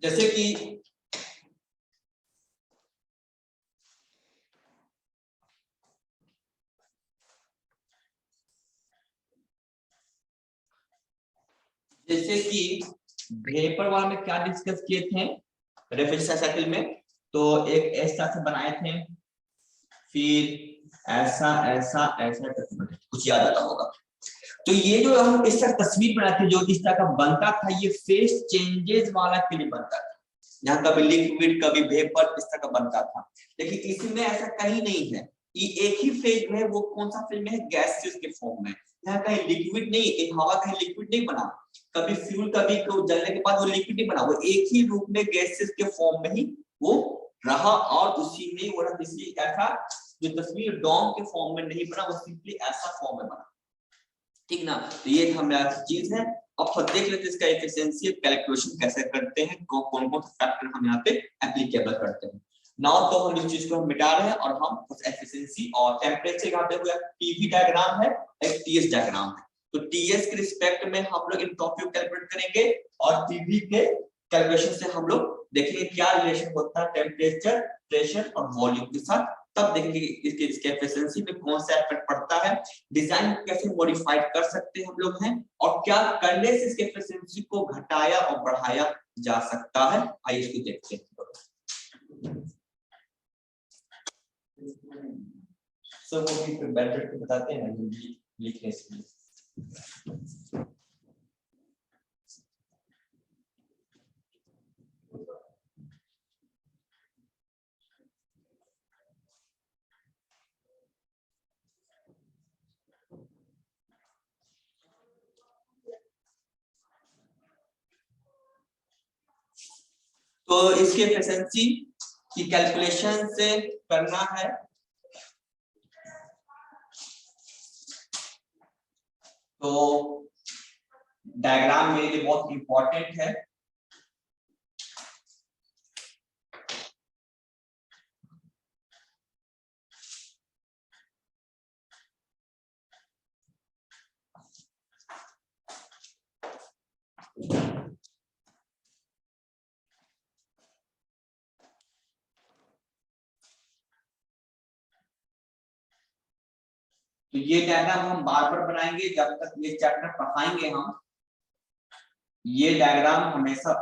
जैसे कि वेपर वाला में क्या डिस्कस किए थे रेफ्रिजरेशन साइकिल में, तो एक ऐसा से बनाए थे, फिर ऐसा ऐसा ऐसा कुछ याद आता होगा। तो ये जो हम इस तरह तस्वीर बनाते थे, जो इस तरह का बनता था, ये फेस चेंजेस वाला के लिए बनता था, यहाँ कभी लिक्विड कभी वेपर इस तरह का बनता था। लेकिन इसमें ऐसा कहीं नहीं है, ये एक ही फेज में, वो कौन सा फेज में है, गैसेस के फॉर्म में। यहाँ कहीं लिक्विड नहीं, एक हवा कहीं लिक्विड नहीं बना, कभी फ्यूल कभी जलने के बाद वो लिक्विड नहीं बना, वो एक ही रूप में गैसेस के फॉर्म में ही वो रहा, और उसी में वो रहा। इसलिए ऐसा जो तस्वीर डोम के फॉर्म में नहीं बना, वो सिंपली ऐसा फॉर्म में बना, ठीक ना। तो ये हमारा चीज है। अब हम देख लेते हैं इसका एफिशिएंसी कैलकुलेशन कैसे करते हैं, कौन कौन सा फैक्टर हम यहाँ पे एप्लीकेबल करते हैं। नाउ तो हम इस चीज को हम मिटा रहे हैं, और हम बस एफिशिएंसी और टेम्परेचर यहाँ पे हुआ पीवी डायग्राम है, एक टीएस डायग्राम है। तो टीएस के रिस्पेक्ट में हम लोग इन टॉपिक कैलकुलेट करेंगे, और पीवी के कैलकुलेशन से हम लोग देखेंगे क्या रिलेशन होता है टेम्परेचर, प्रेशर और वॉल्यूम के साथ। तब देखेंगे इसके एफिशिएंसी में कौन सा इफेक्ट पड़ता है, डिजाइन कैसे मॉडिफाइड कर सकते हैं हम लोग हैं, और क्या करने से इसके एफिशिएंसी को घटाया और बढ़ाया जा सकता है। आइए इसको देखते हैं। सब वो भी बैठ के बताते हैं ना लिखने से। तो इसके एफिशिएंसी की कैलकुलेशन से करना है, तो डायग्राम मेरे लिए बहुत इंपॉर्टेंट है। तो ये डायग्राम हम बार बार बनाएंगे जब तक ये चैप्टर पढ़ाएंगे हम, ये डायग्राम हमेशा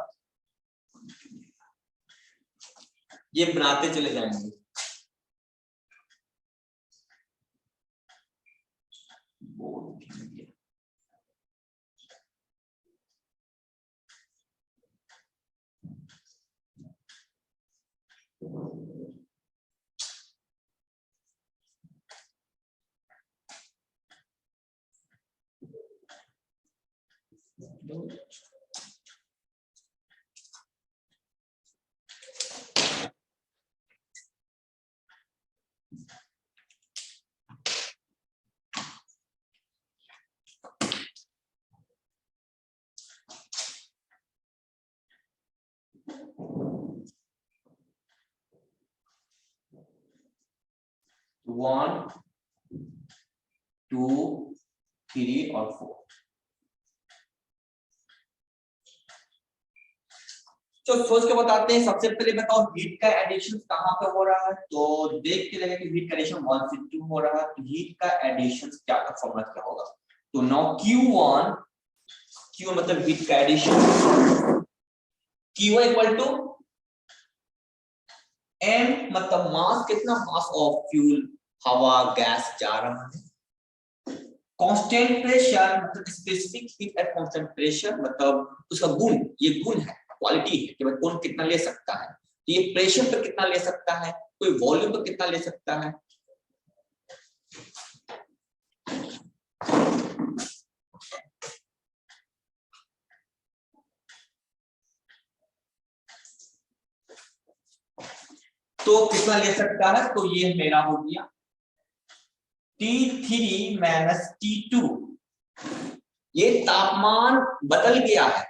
ये बनाते चले जाएंगे। वन, टू, थ्री और फोर। तो सोच के बताते हैं। सबसे पहले बताओ हीट का एडिशन कहां पे हो रहा है, तो देख के लगे कि हीट का एडिशन 1 से 2 हो रहा है, तो हीट का एडिशन क्या का फॉर्मूला क्या होगा। तो नाउ Q1, Q मतलब हीट का addition, Q1 equal to M मतलब मास, कितना मास ऑफ फ्यूल, हवा गैस जा रहा है। कांस्टेंट प्रेशर मतलब specific heat at constant pressure, मतलब उसका गुण, ये गुण है, क्वालिटी है कि भाई कौन कितना ले सकता है। तो ये प्रेशर पर कितना ले सकता है, कोई वॉल्यूम पर कितना ले सकता है। तो कितना ले सकता है, तो ये मेरा हो गया T3 माइनस T2। ये तापमान बदल गया है,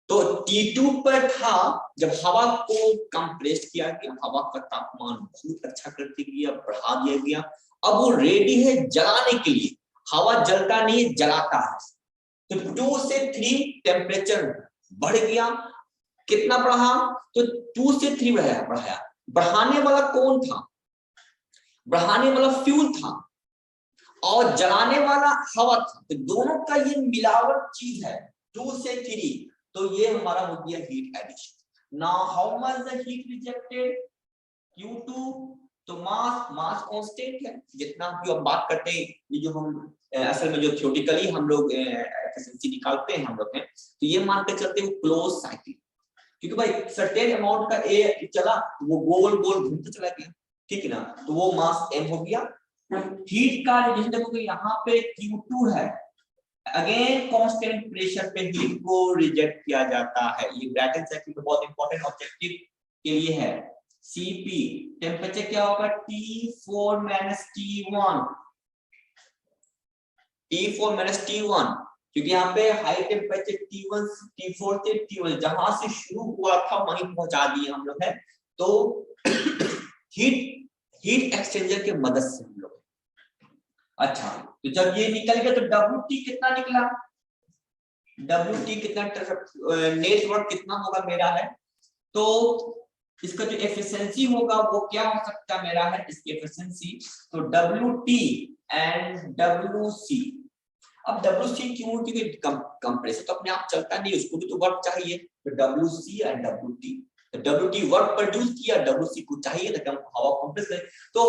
तो T2 पर था जब हवा को कंप्रेस किया गया, हवा का तापमान बहुत अच्छा करते गया, बढ़ा दिया गया। अब वो रेडी है जलाने के लिए, हवा जलता नहीं जलाता है। तो 2 से 3 टेम्परेचर बढ़ गया, कितना बढ़ा, तो 2 से 3 बढ़ाया। बढ़ाने वाला कौन था? बढ़ाने वाला फ्यूल था और जलाने वाला हवा था। तो दोनों का ये मिलावट चीज है 2 से 3। तो ये हमारा हो गया heat addition. Now how much the heat rejected? Q2। तो मास कांस्टेंट है, जितना भी हम बात करते हैं, ये जो हम असल में जो थ्योरेटिकली हम लोग एफिशिएंसी निकालते हैं हम लोग हैं, तो ये मान के चलते हैं क्लोज साइकिल, क्योंकि भाई सर्टेन अमाउंट का ए चला वो गोल गोल घूमते चला गया, ठीक है ना, तो वो मास m हो गया। हीट का जैसे देखो यहाँ पे Q2 है, अगेन कांस्टेंट प्रेशर पे हीट को रिजेक्ट किया जाता है। ये ब्रैटन साइकिल का बहुत इंपॉर्टेंट ऑब्जेक्टिव के लिए है। Cp टेम्परेचर क्या होगा? T4 - T1, T4 - T1, क्योंकि यहाँ पे हाई टेम्परेचर T1 T4 से T1 जहां से शुरू हुआ था वहीं पहुंचा दिए हम लोग है। तो हीट एक्सचेंजर के मदद से हम लोग। अच्छा, तो जब ये निकल गया तो WT कितना निकला? WT कितना, नेट वर्क कितना होगा मेरा है, तो इसका जो एफिशिएंसी होगा वो क्या हो सकता है मेरा है, इसकी एफिशिएंसी, तो WT एंड WC। अब WC क्यों? क्योंकि कंप्रेसर तो अपने आप चलता नहीं, उसको भी तो वर्क चाहिए, तो WC एंड WT। तो WT वर्क प्रोड्यूस किया, WC को चाहिए तो हवा कंप्रेस करे। तो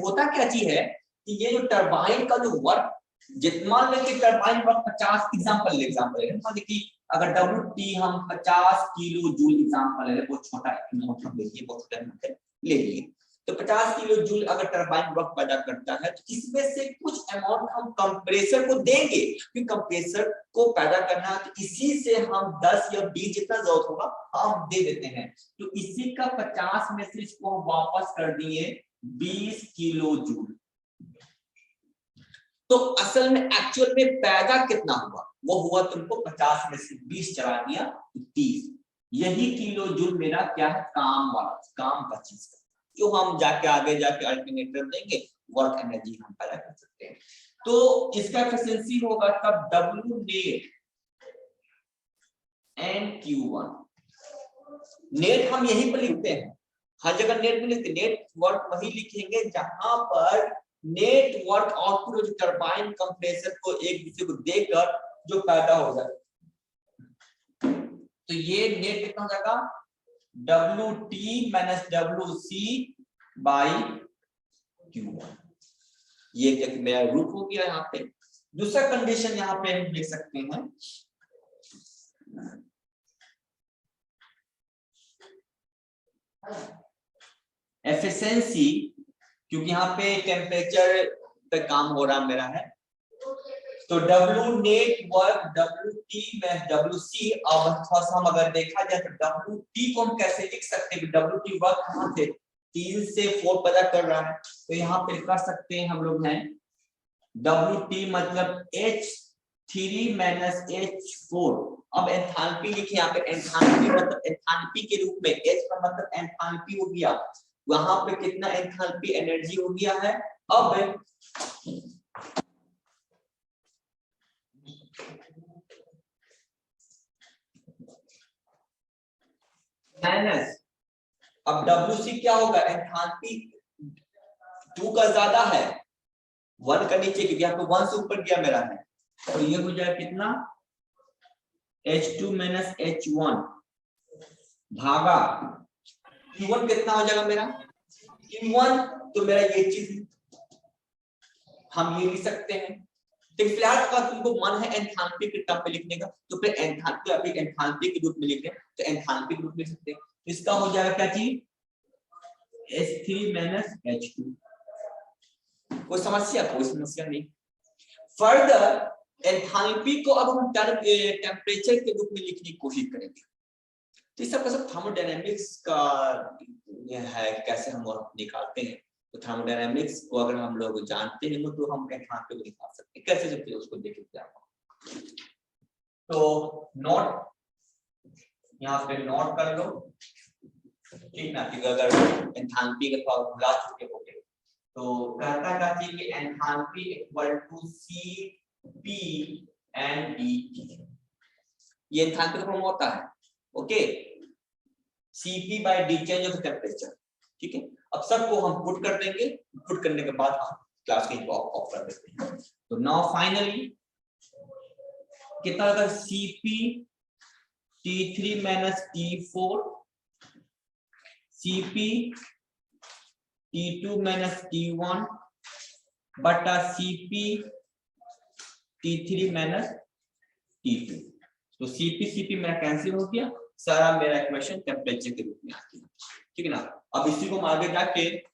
होता क्या चीज है कि ये जो टरबाइन का जो वर्क, जितना लेके टरबाइन वर्क 50 एग्जांपल मान लीजिए कि अगर WT हम 50 किलो जूल एग्जांपल ले, बहुत छोटा अमाउंट हम लेंगे, बहुत छोटा अमाउंट ले लिए, तो 50 किलो जूल अगर टरबाइन वर्क पैदा करता है, तो इसमें से कुछ अमाउंट हम कंप्रेसर को देंगे, क्योंकि कंप्रेसर को पैदा करना है, तो इसी से हम 10 या 20 जितना जरूरत होगा हम दे देते हैं। तो इसी का 50 में से इसको हम वापस कर दिए 20 किलो जूल। तो असल में एक्चुअल में पैदा कितना हुआ? वो हुआ तुमको 50 में से 20 चला दिया 30। यही किलो जूल मेरा क्या है? काम वाला, काम का चीज है, जो हम जाके आगे जाके अल्टरनेटर देंगे, वर्क एनर्जी हम पैदा कर सकते हैं। तो इसका एफिशिएंसी होगा तब W net and Q1। Net हम यहीं पर लिखते हैं, हर जगह नेट में लिखते, नेट वर्क वही लिखेंगे जहां पर net work output turbine compressor को एक दूसरे को देकर जो पैदा हो जाए। तो ये नेट कितना हो जाएगा? WT - WC by Q1। ये एक मेरा रूट हो गया यहाँ पे। दूसरा कंडीशन यहाँ पे हम लिख सकते हैं, एफिशिएंसी, क्योंकि यहाँ पे टेम्परेचर पे काम हो रहा मेरा है, तो W नेट वर्क WT में WC। अब थोड़ा सा हम अगर देखा जाए तो WT को हम कैसे लिख सकते हैं? WT वर्क कहाँ से 3 से 4 पैदा कर रहा है, तो यहाँ पे कर सकते हैं हम लोग हैं WT मतलब H3 - H4। अब एंथैल्पी लिखे यहाँ पे, एंथैल्पी मतलब एंथैल्पी के रूप में, H का मतलब एंथैल्पी हो गया, वहां पे कितना एंथैल्पी एनर्जी हो गया है। अब माइनस, अब WC क्या होगा? एंथैल्पी 2 का ज्यादा है 1 का नीचे, क्योंकि यहाँ पे 1 से ऊपर गया मेरा है, तो ये हो जाएगा कितना? H2 - H1 भागा Q1 कितना हो जाएगा मेरा? Q1, तो मेरा ये चीज हम ये लिख सकते हैं। तो फिलहाल का तुमको मन है एंथैल्पी के टर्म पे लिखने का, तो फिर एंथैल्पी अभी एंथैल्पी के रूप में लिखें, तो एंथैल्पी के रूप में लिख सकते हैं। इसका हो जाएगा क्या चीज? H3 - H2। कोई समस्या नहीं। फर्दर एंथैल्पी को अब हम टेम्परेचर के रूप में लिखने की कोशिश करेंगे। तो सब थर्मोडायनामिक्स का है, कैसे हम निकालते हैं। तो थर्मोडायनामिक्स को अगर हम लोग जानते हैं तो हम एंथैल्पी को निकाल सकते हैं। कैसे सकते हैं उसको देखेंगे आप। तो नोट यहाँ पे नोट कर लो, ठीक ना, कि अगर एंथैल्पी का फॉर्मूला चुके होंगे तो कहता क्या चीज कि enthalpy equal to Cp and dT, ये एंथैल्पी का फॉर्मूला होता है। Okay, Cp by d change of temperature. ठीक है, अब सबको हम पुट कर देंगे, पुट करने के बाद हम क्लास के ऑफ कर देते हैं। तो नाउ फाइनली कितना होगा, Cp T3 minus T4, Cp T2 minus T1 बटा Cp T3 माइनस T2। तो Cp मेरा कैंसिल हो गया, सारा मेरा इक्वेशन टेम्परेचर के रूप में आ गया। ठीक है ना, अब इसी को हम आगे जाके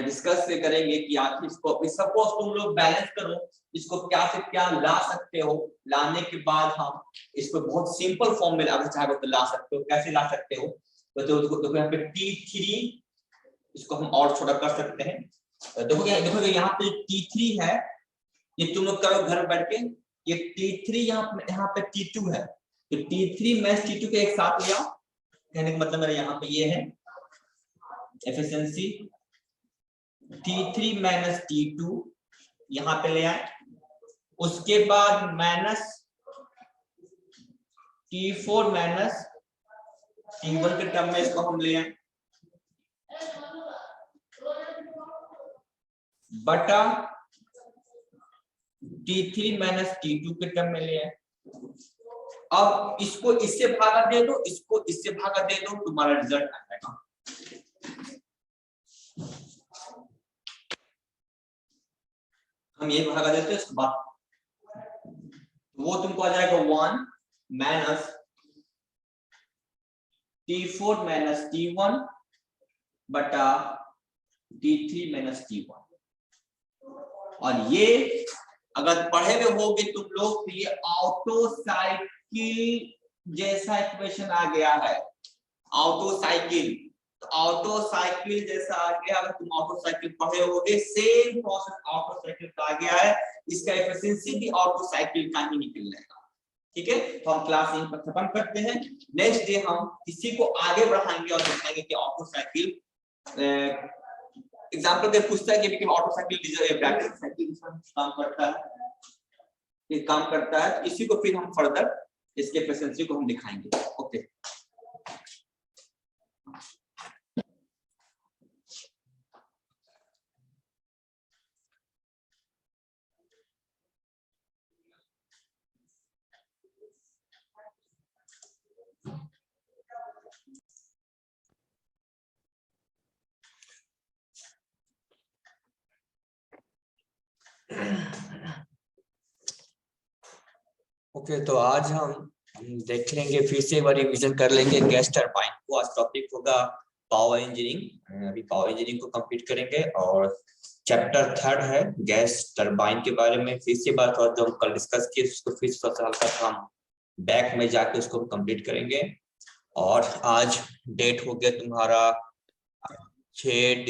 डिस्कस करेंगे कि आखिर इसको सपोज तुम लोग बैलेंस करो, इसको क्या से क्या ला सकते हो, लाने के बाद हम इसको बहुत सिंपल फॉर्म में अगर चाहे तो ला सकते हो। कैसे ला सकते हो, तो यहाँ पे T3 इसको हम और छोटा कर सकते हैं। देखोगे यहाँ पे T3 है, ये तुम लोग करो घर बैठ के, ये T3 यहाँ पे T2 है, तो T3 में T2 के एक साथ ले आओ। कहने का मतलब मेरा यहाँ पे ये है एफिशिएंसी T3 माइनस T2 यहाँ पे ले आए, उसके बाद माइनस T4 माइनस T1 के टर्म में इसको हम ले आए, बटा T3 माइनस T2 के टर्म में ले आए। अब इसको इससे भागा दे दो, इसको इससे भागा दे दो, तुम्हारा रिजल्ट आ जाएगा। हम ये भागा देते हैं, उसके बाद वो तुमको आ जाएगा 1 माइनस T4 माइनस T1 बटा T3 माइनस T1। और ये अगर पढ़े हुए होगे तुम लोग तो ये ऑटो साइकिल जैसा इक्वेशन आ गया है, ऑटो साइकिल। तो ऑटो साइकिल जैसा आ गया, अगर तुम ऑटो साइकिल पढ़े होगे, सेम प्रोसेस ऑटो साइकिल का आ गया है, इसका एफिशिएंसी भी ऑटो साइकिल का ही निकल जाएगा। ठीक है, तो हम क्लास यहीं पर खत्म करते हैं। नेक्स्ट डे हम इसी को आगे बढ़ाएंगे और दिखाएंगे कि ऑटो साइकिल एग्जांपल के पूछता है कि ऑटो साइकिल ब्रैकेट साइकिल काम करता है, ये काम करता है। इसी को फिर हम फर्दर इसके एफिशिएंसी को हम दिखाएंगे। ओके, ओके तो आज हम देख लेंगे, फिर से एक बार रिवीजन कर लेंगे गैस टरबाइन को। आज टॉपिक होगा पावर इंजीनियरिंग, अभी पावर इंजीनियरिंग को कंप्लीट करेंगे और चैप्टर 3 है गैस टरबाइन के बारे में। फिर से बात और जो हम कल डिस्कस किए उसको फिर से हम बैक में जाके उसको कंप्लीट करेंगे। और आज डेट हो गया तुम्हारा 6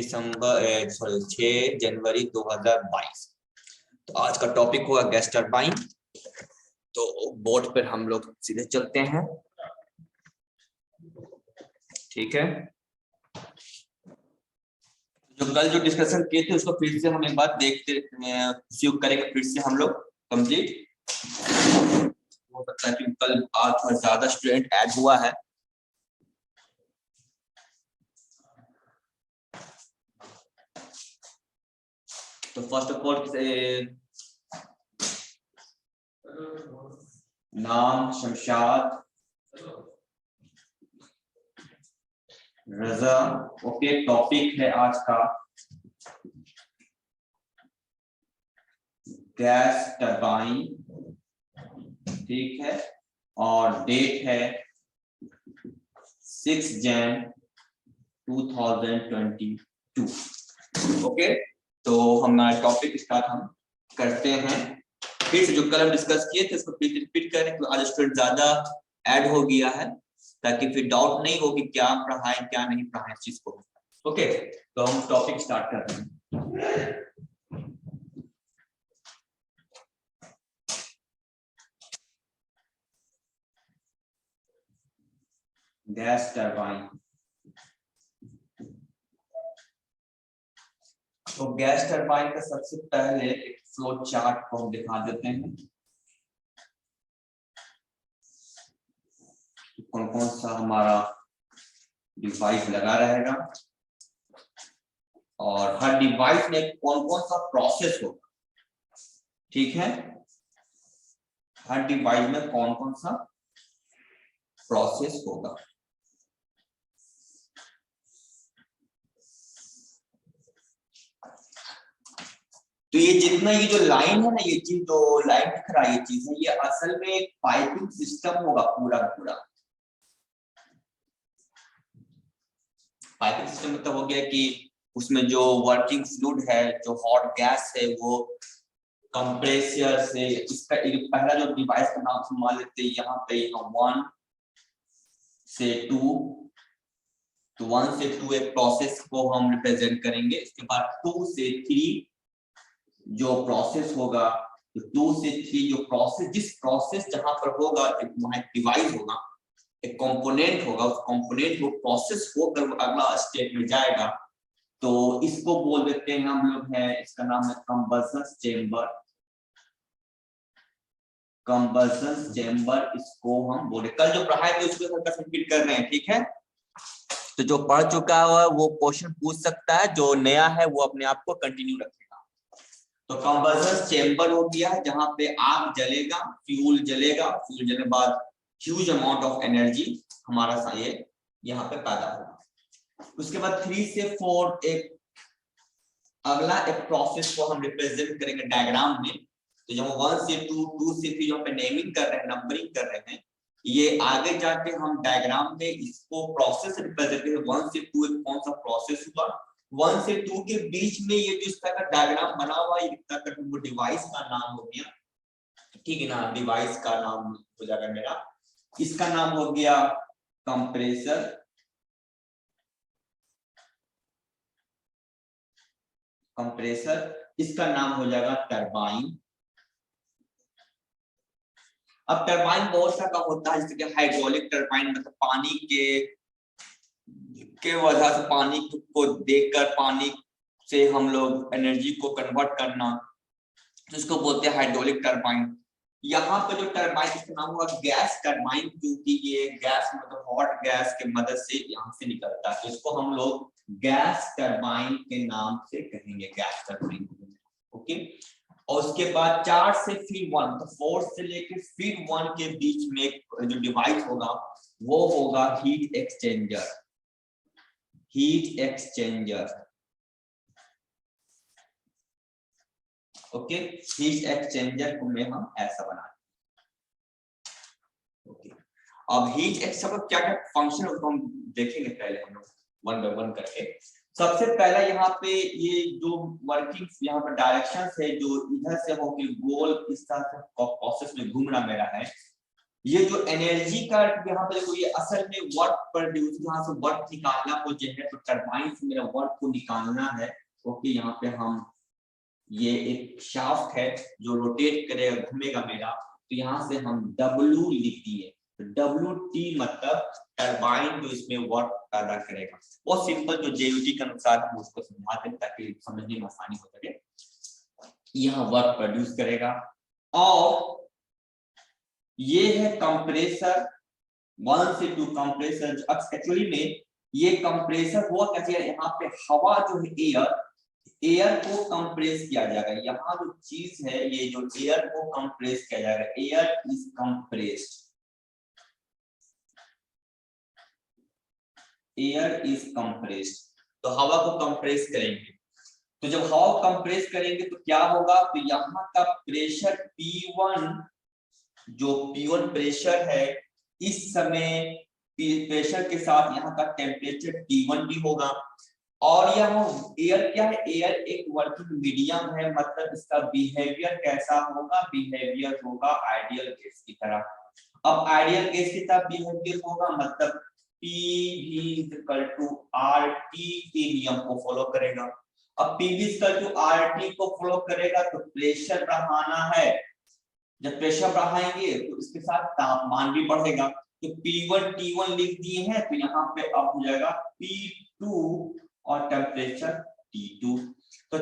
जनवरी 2022। तो आज का टॉपिक हुआ गैस टरबाइन। तो बोर्ड पर हम लोग सीधे चलते हैं। ठीक है, जो कल जो डिस्कशन किए थे उसको फिर से हम एक बार देखते करेंगे, फिर से हम लोग कंप्लीट हो सकता है कि कल आज थोड़ा ज्यादा स्टूडेंट ऐड हुआ है। तो फर्स्ट ऑफ ऑल नाम शमशाद रजा। ओके, टॉपिक है आज का गैस टरबाइन। ठीक है, और डेट है 6 जन 2022। ओके, तो हमारा टॉपिक स्टार्ट हम करते हैं। फिर से जो कल हम डिस्कस किए थे उसको फिर रिपीट करें, तो आज स्टूडेंट ज्यादा ऐड हो गया है ताकि फिर डाउट नहीं हो कि क्या पढ़ाएं क्या नहीं पढ़ाएं इस चीज को। ओके, तो हम टॉपिक स्टार्ट करते हैं। Gas turbine. तो गैस टरबाइन का सबसे पहले एक फ्लो चार्ट को हम दिखा देते हैं, कौन कौन सा हमारा डिवाइस लगा रहेगा और हर डिवाइस में कौन कौन सा प्रोसेस होगा, ठीक है, हर डिवाइस में कौन कौन सा प्रोसेस होगा। तो ये जितना ये जो लाइन है ना, ये चीज जो लाइन दिख रहा है, ये चीज है, ये असल में एक पाइपिंग सिस्टम होगा पूरा पूरा। पाइपिंग सिस्टम मतलब हो गया कि उसमें जो वर्किंग फ्लूइड है, जो हॉट गैस है, वो कंप्रेसर से, इसका पहला जो डिवाइस का नाम मान लेते हैं यहाँ पे, यहाँ 1 से 2, तो 1 से 2 एक प्रोसेस को हम रिप्रेजेंट करेंगे। इसके बाद 2 से 3 जो प्रोसेस होगा, तो 2 से 3 जो प्रोसेस, जिस प्रोसेस जहां पर होगा वहां एक डिवाइस होगा, एक कंपोनेंट होगा, उस कंपोनेंट को प्रोसेस होकर अगला स्टेप में जाएगा, तो इसको बोल देते हैं हम लोग है, इसका नाम है कंबसन चेंबर। कंबसन चेंबर इसको हम बोले, कल जो पढ़ाए थे उसको हल्का रिपीट कर रहे हैं, ठीक है। तो जो पढ़ चुका है वो क्वेश्चन पूछ सकता है, जो नया है वो अपने आप को कंटिन्यू रखेगा। तो कंबसन चेंबर हो गया जहां पे आग जलेगा, फ्यूल जलेगा, फ्यूल जलने के बाद ह्यूज अमाउंट ऑफ एनर्जी हमारा ये यहाँ पे पैदा होगा। उसके बाद 3 से 4 एक अगला एक प्रोसेस को हम रिप्रेजेंट करेंगे डायग्राम में। तो जब 1 से 2, 2 से 3 जो पे नेमिंग कर रहे हैं, नंबरिंग कर रहे हैं, ये आगे जाके हम डायग्राम में इसको प्रोसेस रिप्रेजेंट करेंगे। 1 से 2 एक कौन सा प्रोसेस हुआ, 1 से 2 के बीच में ये जो इसका डायग्राम बना हुआ है, इतना का वो डिवाइस का नाम हो गया, ठीक है ना, डिवाइस का नाम हो जाएगा मेरा, इसका नाम हो गया कंप्रेसर। कंप्रेसर, इसका नाम हो जाएगा टरबाइन। अब टरबाइन बहुत सा का होता है, जैसे कि हाइड्रोलिक टरबाइन, मतलब पानी के वजह से पानी को देखकर पानी से हम लोग एनर्जी को कन्वर्ट करना, तो इसको बोलते हैं हाइड्रोलिक टरबाइन। यहाँ पे जो टरबाइन, इसका नाम हुआ गैस टरबाइन, क्योंकि ये गैस मतलब हॉट गैस के मदद से यहाँ से निकलता है, तो इसको हम लोग गैस टरबाइन के नाम से कहेंगे, गैस टरबाइन। ओके, और उसके बाद 4 से फिर 1, तो 4 से लेकर फिर 1 के बीच में जो डिवाइस होगा वो होगा heat exchanger. Heat exchanger, okay, heat exchanger को में हम ऐसा बना, ओके। अब हीट एक्सचेंजर का क्या क्या फंक्शन उसको हम देखेंगे, पहले हम लोग 1 बाय 1 करके। सबसे पहला यहाँ पे ये जो वर्किंग यहाँ पर डायरेक्शन है, जो इधर से होकर गोल इस तरह से प्रोसेस में घूम रहा मेरा है, ये जो एनर्जी का यहाँ पे देखो, ये असल में वर्क प्रोड्यूस, यहाँ से वर्क निकालना को जो है, तो टरबाइन से मेरा वर्क को निकालना है। ओके, यहाँ पे हम ये एक शाफ्ट है जो रोटेट करेगा, घूमेगा मेरा, तो यहाँ से हम W लिख दिए, तो WT मतलब टरबाइन जो इसमें वर्क पैदा करेगा। बहुत सिंपल, जो JUT के अनुसार हम उसको समझा दें ताकि समझने में आसानी हो सके। यहाँ वर्क प्रोड्यूस करेगा, और ये है कंप्रेसर 1 से 2 कंप्रेसर। एक्चुअली में ये कंप्रेसर हुआ कैसे, यहाँ पे हवा जो है एयर को कंप्रेस किया जाएगा। यहाँ जो चीज है, ये जो एयर को कंप्रेस किया जाएगा, air is compressed, air is compressed, तो हवा को कंप्रेस करेंगे। तो जब हवा को कंप्रेस करेंगे तो क्या होगा, तो यहाँ का प्रेशर P1, जो P1 प्रेशर है, इस समय प्रेशर के साथ यहाँ का टेम्परेचर T1 भी होगा। और यह एयर क्या है, एयर एक वर्किंग मीडियम है, मतलब इसका बिहेवियर कैसा होगा, बिहेवियर होगा आइडियल गैस की तरह। अब आइडियल गैस की तरह बिहेवियर होगा, मतलब PV = RT के नियम को फॉलो करेगा। अब PV = RT को फॉलो करेगा तो प्रेशर बढ़ाना है, जब प्रेशर बढ़ाएंगे तो इसके साथ तापमान भी बढ़ेगा, तो P1 T1 लिख दिए हैं, तो यहाँ पे अब हो जाएगा P2 और टेम्परेचर T2, तो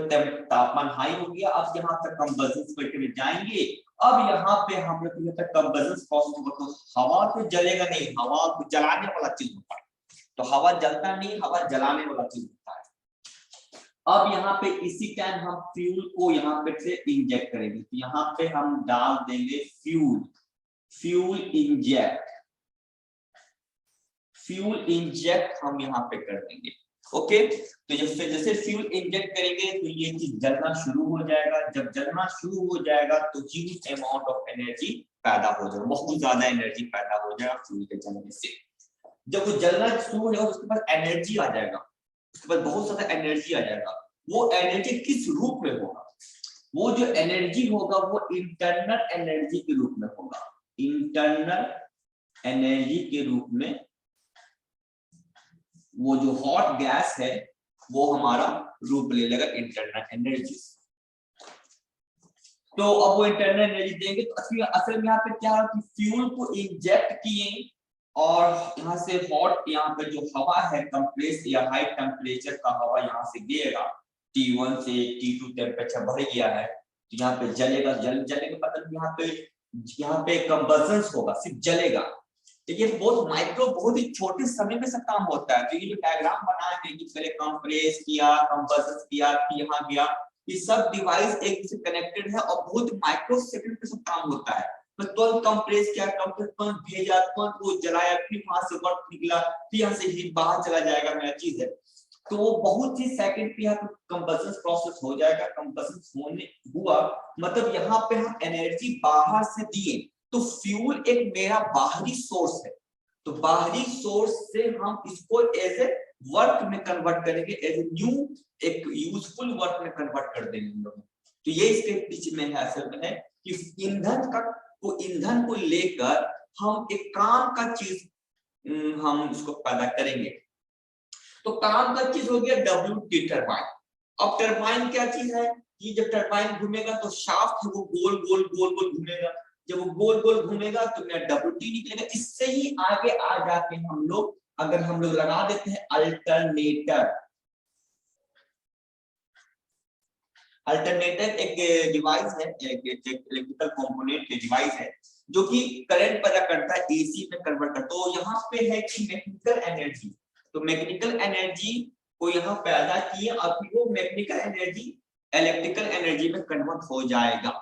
तापमान हाई हो गया। अब यहाँ तक कंबसन स्पेक्ट्रम में जाएंगे, अब यहाँ पे हम लोग कंबसन प्रोसेस होगा, तो हवा तो जलेगा नहीं, हवा को जलाने वाला चीज होता है, तो हवा जलता नहीं, हवा जलाने वाला चीज होता है। अब यहाँ पे इसी टाइम हम फ्यूल को यहाँ पे से इंजेक्ट करेंगे, तो यहाँ पे हम डाल देंगे fuel, fuel inject, fuel inject हम यहाँ पे कर देंगे। ओके, तो जब जैसे फ्यूल इंजेक्ट करेंगे तो ये चीज जलना शुरू हो जाएगा। जब जलना शुरू हो जाएगा तो ह्यूज अमाउंट ऑफ एनर्जी पैदा हो जाएगा, बहुत ज्यादा एनर्जी पैदा हो जाएगा फ्यूल के जलने से। जब वो जलना शुरू हो जाएगा उसके पास एनर्जी आ जाएगा, उसके पास बहुत ज्यादा एनर्जी आ जाएगा। वो एनर्जी किस रूप में होगा? वो जो एनर्जी होगा वो इंटरनल एनर्जी के रूप में होगा, इंटरनल एनर्जी के रूप में। वो जो हॉट गैस है वो हमारा रूप ले लेगा इंटरनल एनर्जी। तो अब वो इंटरनल एनर्जी देंगे तो असल में यहाँ पे क्या है कि फ्यूल को इंजेक्ट किए और यहाँ से हॉट, यहाँ पे जो हवा है कंप्रेस या हाई टेम्परेचर का हवा यहाँ से गिरेगा, T1 से T2 टेम्परेचर बढ़ गया है तो यहाँ पे जलेगा। जलने के मतलब यहाँ पे कंबशन होगा, सिर्फ जलेगा। तो ये बहुत माइक्रो, बहुत ही छोटे समय में सब काम होता है। तो ये जो डायग्राम बनाए हैं कि पहले कंप्रेस किया, कंबशन किया, फिर यहाँ गया, ये सब डिवाइस एक से कनेक्टेड है और बहुत माइक्रो सेकंड पे सब काम होता है। तो तुरंत कंप्रेस किया, कंप्रेस तुरंत भेजा, तुरंत वो जलाया, फिर वहां से वर्क निकला, फिर यहाँ से हीट बाहर चला जाएगा, मेरा चीज है। तो वो बहुत ही सेकंड पे यहाँ पे कंबशन प्रोसेस हो जाएगा। कंबशन होने हुआ मतलब यहाँ पे हम एनर्जी बाहर से दिए, तो फ्यूल एक मेरा बाहरी सोर्स है, तो बाहरी सोर्स से हम इसको एज ए वर्क में कन्वर्ट करेंगे, एज ए न्यू एक यूजफुल वर्क में कन्वर्ट कर देंगे हम लोग। तो ये इसके पीछे में है असल में है कि ईंधन को लेकर हम एक काम का चीज हम इसको पैदा करेंगे। तो काम का चीज हो गया WT टरबाइन। अब टरबाइन क्या चीज है कि जब टरबाइन घूमेगा तो शाफ्ट है वो गोल गोल गोल गोल घूमेगा। जब वो गोल गोल घूमेगा तो मेरा WT निकलेगा। इससे ही आगे आ जाके हम लोग अगर हम लोग लगा देते हैं अल्टरनेटर। अल्टरनेटर एक डिवाइस है, एक इलेक्ट्रिकल कंपोनेंट के डिवाइस है जो कि करंट पैदा करता है, AC में कन्वर्ट करता है। तो यहाँ पे है कि मैकेनिकल एनर्जी, तो मैकेनिकल एनर्जी को यहाँ पैदा किए और फिर वो मैकेनिकल एनर्जी इलेक्ट्रिकल एनर्जी में कन्वर्ट हो जाएगा।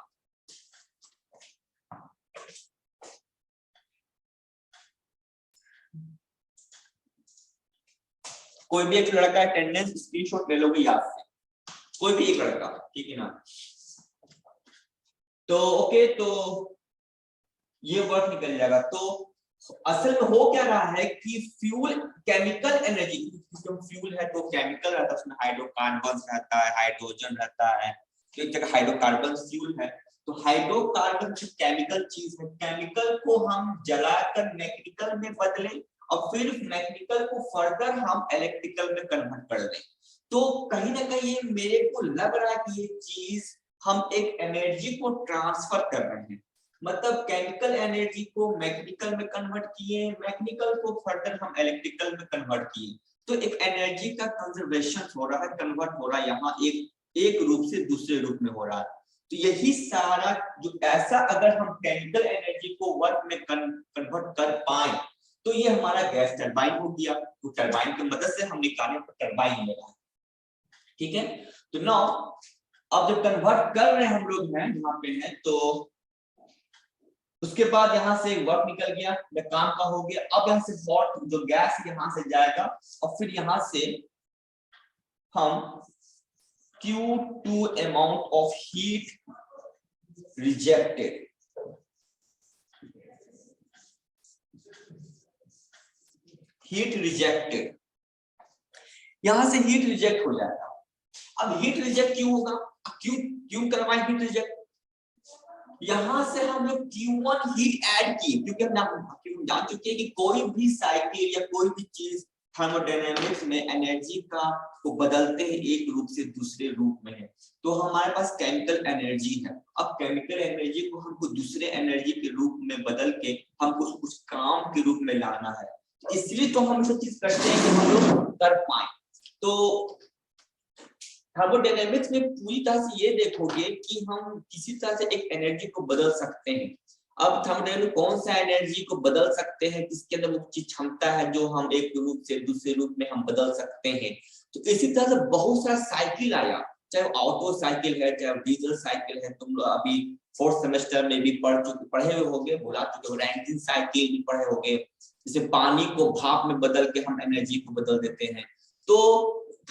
कोई भी एक लड़का अटेंडेंस स्क्रीनशॉट ले लोगे याद से, कोई भी एक लड़का, ठीक है ना। तो ओके, तो ये वर्क निकल जाएगा। तो असल में हो क्या रहा है कि फ्यूल केमिकल एनर्जी, जो फ्यूल है तो केमिकल रहता है, उसमें हाइड्रोकार्बन रहता है, हाइड्रोजन रहता है, एक जगह हाइड्रोकार्बन फ्यूल है। तो हाइड्रोकार्बन जो केमिकल चीज है, केमिकल को हम जलाकर मैकेनिकल में बदलें और फिर मैकेनिकल को फर्दर हम इलेक्ट्रिकल में कन्वर्ट कर दें। तो कहीं ना कहीं ये मेरे को लग रहा है कि ये चीज हम एक एनर्जी को ट्रांसफर कर रहे हैं, मतलब केमिकल एनर्जी को मैकेनिकल में कन्वर्ट किए, मैकेनिकल को फर्दर हम इलेक्ट्रिकल में कन्वर्ट किए। तो एक एनर्जी का कंजर्वेशन हो रहा है, कन्वर्ट हो रहा है, यहाँ एक रूप से दूसरे रूप में हो रहा है। तो यही सारा जो ऐसा अगर हम केमिकल एनर्जी को वर्क में कन्वर्ट कर पाए तो ये हमारा गैस टरबाइन हो गया। तो टरबाइन की मदद से हम निकाले तो टरबाइन लगा, ठीक है। तो नाउ अब जब कन्वर्ट कर रहे हैं हम लोग हैं यहाँ पे हैं, तो उसके बाद यहाँ से वर्क निकल गया, काम का हो गया। अब यहाँ से हॉट जो गैस यहाँ से जाएगा और फिर यहाँ से हम Q2 amount of heat rejected, heat rejected, यहां से हीट रिजेक्ट हो जाएगा। अब हीट रिजेक्ट क्यों होगा, क्यों करवाएं हीट रिजेक्ट? यहां से हम लोग Q1 हीट ऐड किए, क्योंकि हम जान चुके हैं कि कोई भी साइकिल या कोई भी चीज थर्मोडायनेमिक्स में एनर्जी का को बदलते हैं एक रूप से दूसरे रूप में है। तो हमारे पास केमिकल एनर्जी है, अब केमिकल एनर्जी को हमको दूसरे एनर्जी के रूप में बदल के हमको कुछ काम के रूप में लाना है, इसलिए तो हम सब चीज करते हैं कि हम लोग कर पाए। तो थर्मोडायनेमिक्स में पूरी तरह से ये देखोगे कि हम किसी तरह से एक एनर्जी को बदल सकते हैं। अब थर्मोडायनामिक्स कौन सा एनर्जी को बदल सकते हैं, किसके अंदर वो क्षमता है जो हम एक रूप से दूसरे रूप में हम बदल सकते हैं। तो इसी तरह से बहुत सारा साइकिल आया, चाहे ऑटो साइकिल है, चाहे डीजल साइकिल है। तुम लोग अभी फोर्थ सेमेस्टर में भी पढ़े हुए होंगे, भुला चुके हो, रैंकिन साइकिल भी पढ़े होंगे, जैसे पानी को भाप में बदल के हम एनर्जी को बदल देते हैं। तो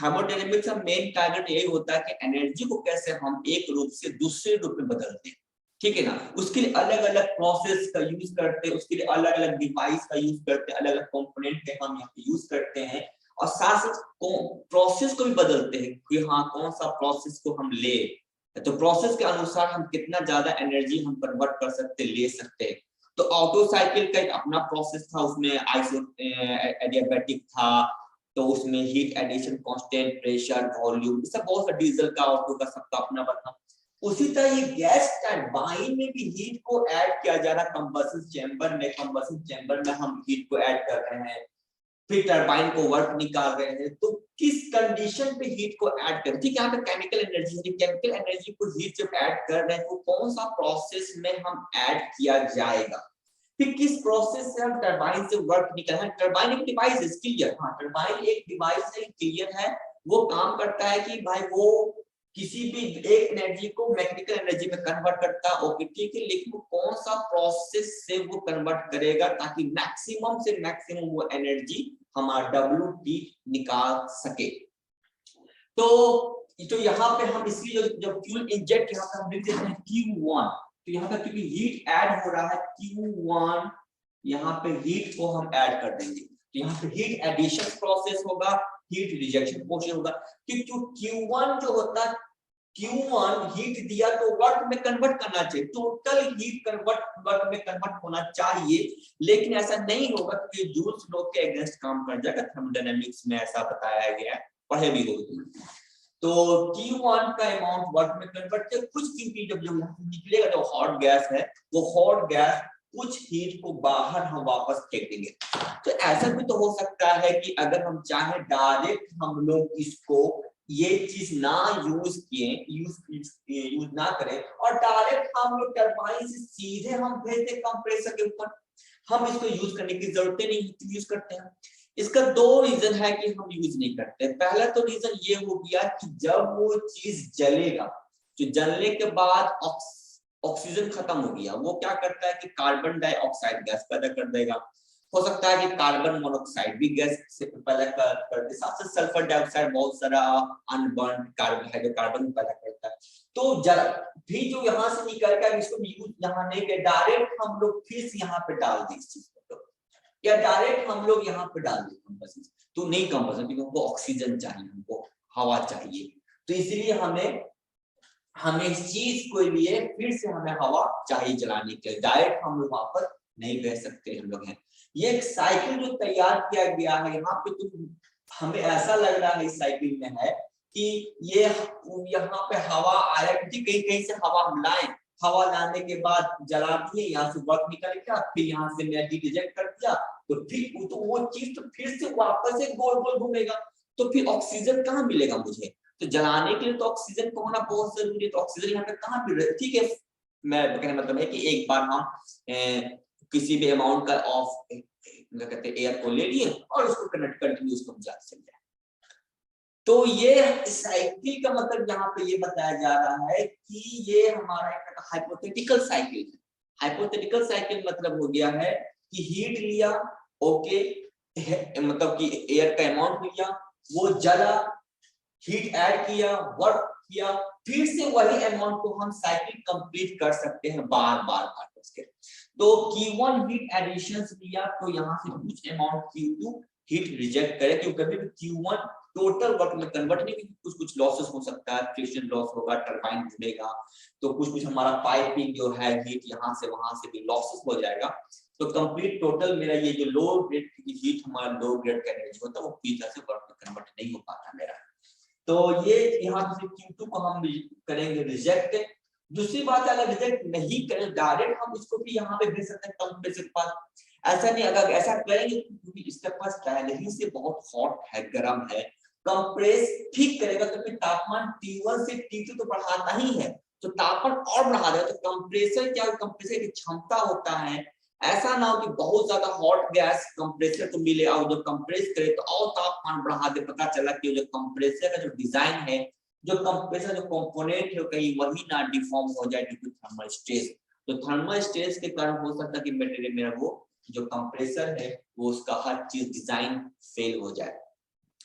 थर्मोडायनामिक्स का मेन टारगेट यही होता है कि एनर्जी को कैसे हम एक रूप से दूसरे रूप में बदलते हैं, ठीक है ना। उसके लिए अलग अलग प्रोसेस का यूज करते हैं, उसके लिए अलग अलग डिवाइस का यूज करते हैं, अलग अलग कंपोनेंट के हम यहाँ पे यूज करते हैं, और साथ साथ प्रोसेस को भी बदलते हैं कि हाँ कौन सा प्रोसेस को हम ले, तो प्रोसेस के अनुसार हम कितना ज्यादा एनर्जी हम कन्वर्ट कर सकते ले सकते हैं। तो ऑटो साइकिल का एक अपना प्रोसेस था, उसमें आइसो एडियाबैटिक था, तो उसमें heat addition, constant pressure, volume, सब बहुत सा, डीजल का ऑटो का सबका अपना बना। उसी तरह ये गैस टरबाइन में भी हीट को ऐड किया जा रहा है कंबशन चैम्बर में। कंबशन चैम्बर में हम हीट को ऐड कर रहे हैं, फिर टरबाइन को वर्क निकाल रहे हैं। तो किस कंडीशन पे हीट को ऐड करें, ठीक है, यहाँ पे केमिकल एनर्जी है, केमिकल एनर्जी को हीट जब ऐड कर रहे हैं तो कौन सा प्रोसेस में हम ऐड किया जाएगा, फिर किस प्रोसेस से हम टरबाइन से वर्क निकाल रहे हैं। टरबाइन एक डिवाइस है, क्लियर, हाँ टरबाइन एक डिवाइस है, क्लियर है। वो काम करता है कि भाई वो किसी भी एक एनर्जी को मैकेनिकल एनर्जी में कन्वर्ट करता है, ओके ठीक है, लेकिन वो कौन सा प्रोसेस से वो कन्वर्ट करेगा ताकि मैक्सिमम से मैक्सिमम वो एनर्जी हमारा WT निकाल सके। तो यहाँ पे हम इसलिए जब फ्यूल इंजेक्ट यहाँ पे हम लिख देते हैं Q1, तो यहाँ पे क्योंकि हीट ऐड हो रहा है Q1, यहाँ पे हीट को हम ऐड कर देंगे, तो यहाँ पे हीट एडिशन प्रोसेस होगा, हीट रिजेक्शन प्रोसेस होगा। क्योंकि Q1 जो होता है, Q1 हीट दिया तो वर्क में कन्वर्ट करना चाहिए, टोटल हीट वर्क में कन्वर्ट होना चाहिए, लेकिन ऐसा नहीं होगा क्योंकि जूल्स लॉ के अगेंस्ट काम कर जाएगा। थर्मोडायनामिक्स में ऐसा बताया गया है, पढ़े भी हो तो Q1 का अमाउंट वर्क में कन्वर्ट किया, कुछ Q2 जब निकलेगा जो हॉट गैस है, वो हॉट गैस कुछ हीट को बाहर हम वापस फेंक देंगे। तो ऐसा भी तो हो सकता है कि अगर हम चाहे डायरेक्ट हम लोग इसको ये चीज ना यूज ना करें और डायरेक्ट हम लोग टरबाइन से सीधे हम भेज दें कंप्रेसर के ऊपर, हम इसको यूज करने की जरूरत नहीं है, यूज करते हैं। इसका दो रीजन है कि हम यूज नहीं करते। पहला तो रीजन ये हो गया कि जब वो चीज जलेगा, तो जलने के बाद ऑक्सीजन खत्म हो गया, वो क्या करता है कि कार्बन डाइऑक्साइड गैस पैदा कर देगा। हो सकता है कि कार्बन मोनोऑक्साइड भी गैस से पैदा करते, साथ साथ सल्फर डाइऑक्साइड बहुत सारा अनबर्न कार्बन हाइड्रोकार्बन पैदा करता है। तो भी जो यहाँ से निकल कर इसको यूज यहाँ नहीं कर, डायरेक्ट हम लोग फिर से यहाँ पे डाल दें इस चीज को, या डायरेक्ट हम लोग यहाँ पे डाल दें, तो नहीं कंपल्सरी, क्योंकि हमको ऑक्सीजन चाहिए, हमको हवा चाहिए, तो इसलिए हमें इस चीज को लिए फिर से हमें हवा चाहिए जलाने के लिए, डायरेक्ट हम लोग वापस नहीं रह सकते हम लोग हैं। ये एक साइकिल जो तैयार किया गया है यहाँ पे, तो हमें ऐसा लग रहा है इस साइकिल में है कि ये यहाँ पे हवा आया, कहीं कहीं से हवा हम लाए, हवा लाने के बाद जला दिए, यहाँ से वर्क निकल गया, फिर यहाँ से मैं रिजेक्ट कर दिया, तो फिर तो वो चीज तो फिर से वापस से गोल गोल घूमेगा, तो फिर ऑक्सीजन कहाँ मिलेगा मुझे, तो जलाने के लिए तो ऑक्सीजन को होना बहुत जरूरी है, तो ऑक्सीजन यहाँ पे कहाँ मिल रहा है, ठीक है। मैं कहने मतलब है कि एक बार हम किसी भी अमाउंट का ऑफ कहते हैं एयर को ले लिए और उसको कनेक्ट कंटिन्यू उसको चल जाए। तो ये साइकिल का मतलब यहाँ पे ये बताया जा रहा है कि ये हमारा एक हाइपोथेटिकल साइकिल है। हाइपोथेटिकल साइकिल मतलब हो गया है कि हीट लिया, ओके, मतलब कि एयर का अमाउंट लिया, वो जला, हीट ऐड किया, वर्क किया, फिर से वही अमाउंट को हम साइकिल कंप्लीट कर सकते हैं बार बार करके। तो Q1 हीट एडिशन लिया, तो यहाँ से कुछ अमाउंट Q2 हीट रिजेक्ट करे, क्योंकि कभी भी Q1 टोटल वर्क में कन्वर्ट नहीं, कुछ कुछ लॉसेस हो सकता है, फ्रिक्शन लॉस होगा, टरबाइन घूमेगा, तो कुछ कुछ हमारा पाइपिंग जो है हीट यहाँ से वहां से भी लॉसेस हो जाएगा। तो कंप्लीट टोटल मेरा ये जो लो ग्रेड की हीट, हमारा लो ग्रेड का एनर्जी होता है, वो पूरी तरह से वर्क में कन्वर्ट नहीं हो पाता मेरा। तो ये यहाँ से Q2 को हम करेंगे रिजेक्ट। दूसरी बात है, अगर रिजेक्ट नहीं करें, डायरेक्ट हम इसको भी यहाँ पे भेज सकते हैं कंप्रेसर के पास। ऐसा नहीं, अगर ऐसा करेंगे क्योंकि इसके पास पहले ही से बहुत हॉट है, गर्म है, कंप्रेस ठीक करेगा तो फिर तापमान T1 से T2 तो बढ़ाना ही है, तो तापमान और बढ़ा देगा। तो कंप्रेसर क्या, कंप्रेसर की क्षमता होता है ऐसा ना हो कि बहुत ज्यादा हॉट गैस कंप्रेसर को मिले और जब कंप्रेस करे तो और तापमान बढ़ा दे। पता चला कि जो कंप्रेसर का जो डिजाइन है, जो कंप्रेसर जो कंपोनेंट है कहीं वही ना डिफॉर्म हो जाए ड्यू टू थर्मल स्ट्रेस। तो थर्मल स्ट्रेस के कारण हो सकता है कि मटेरियल मेरा वो जो कंप्रेसर है वो उसका हर चीज डिजाइन फेल हो जाए।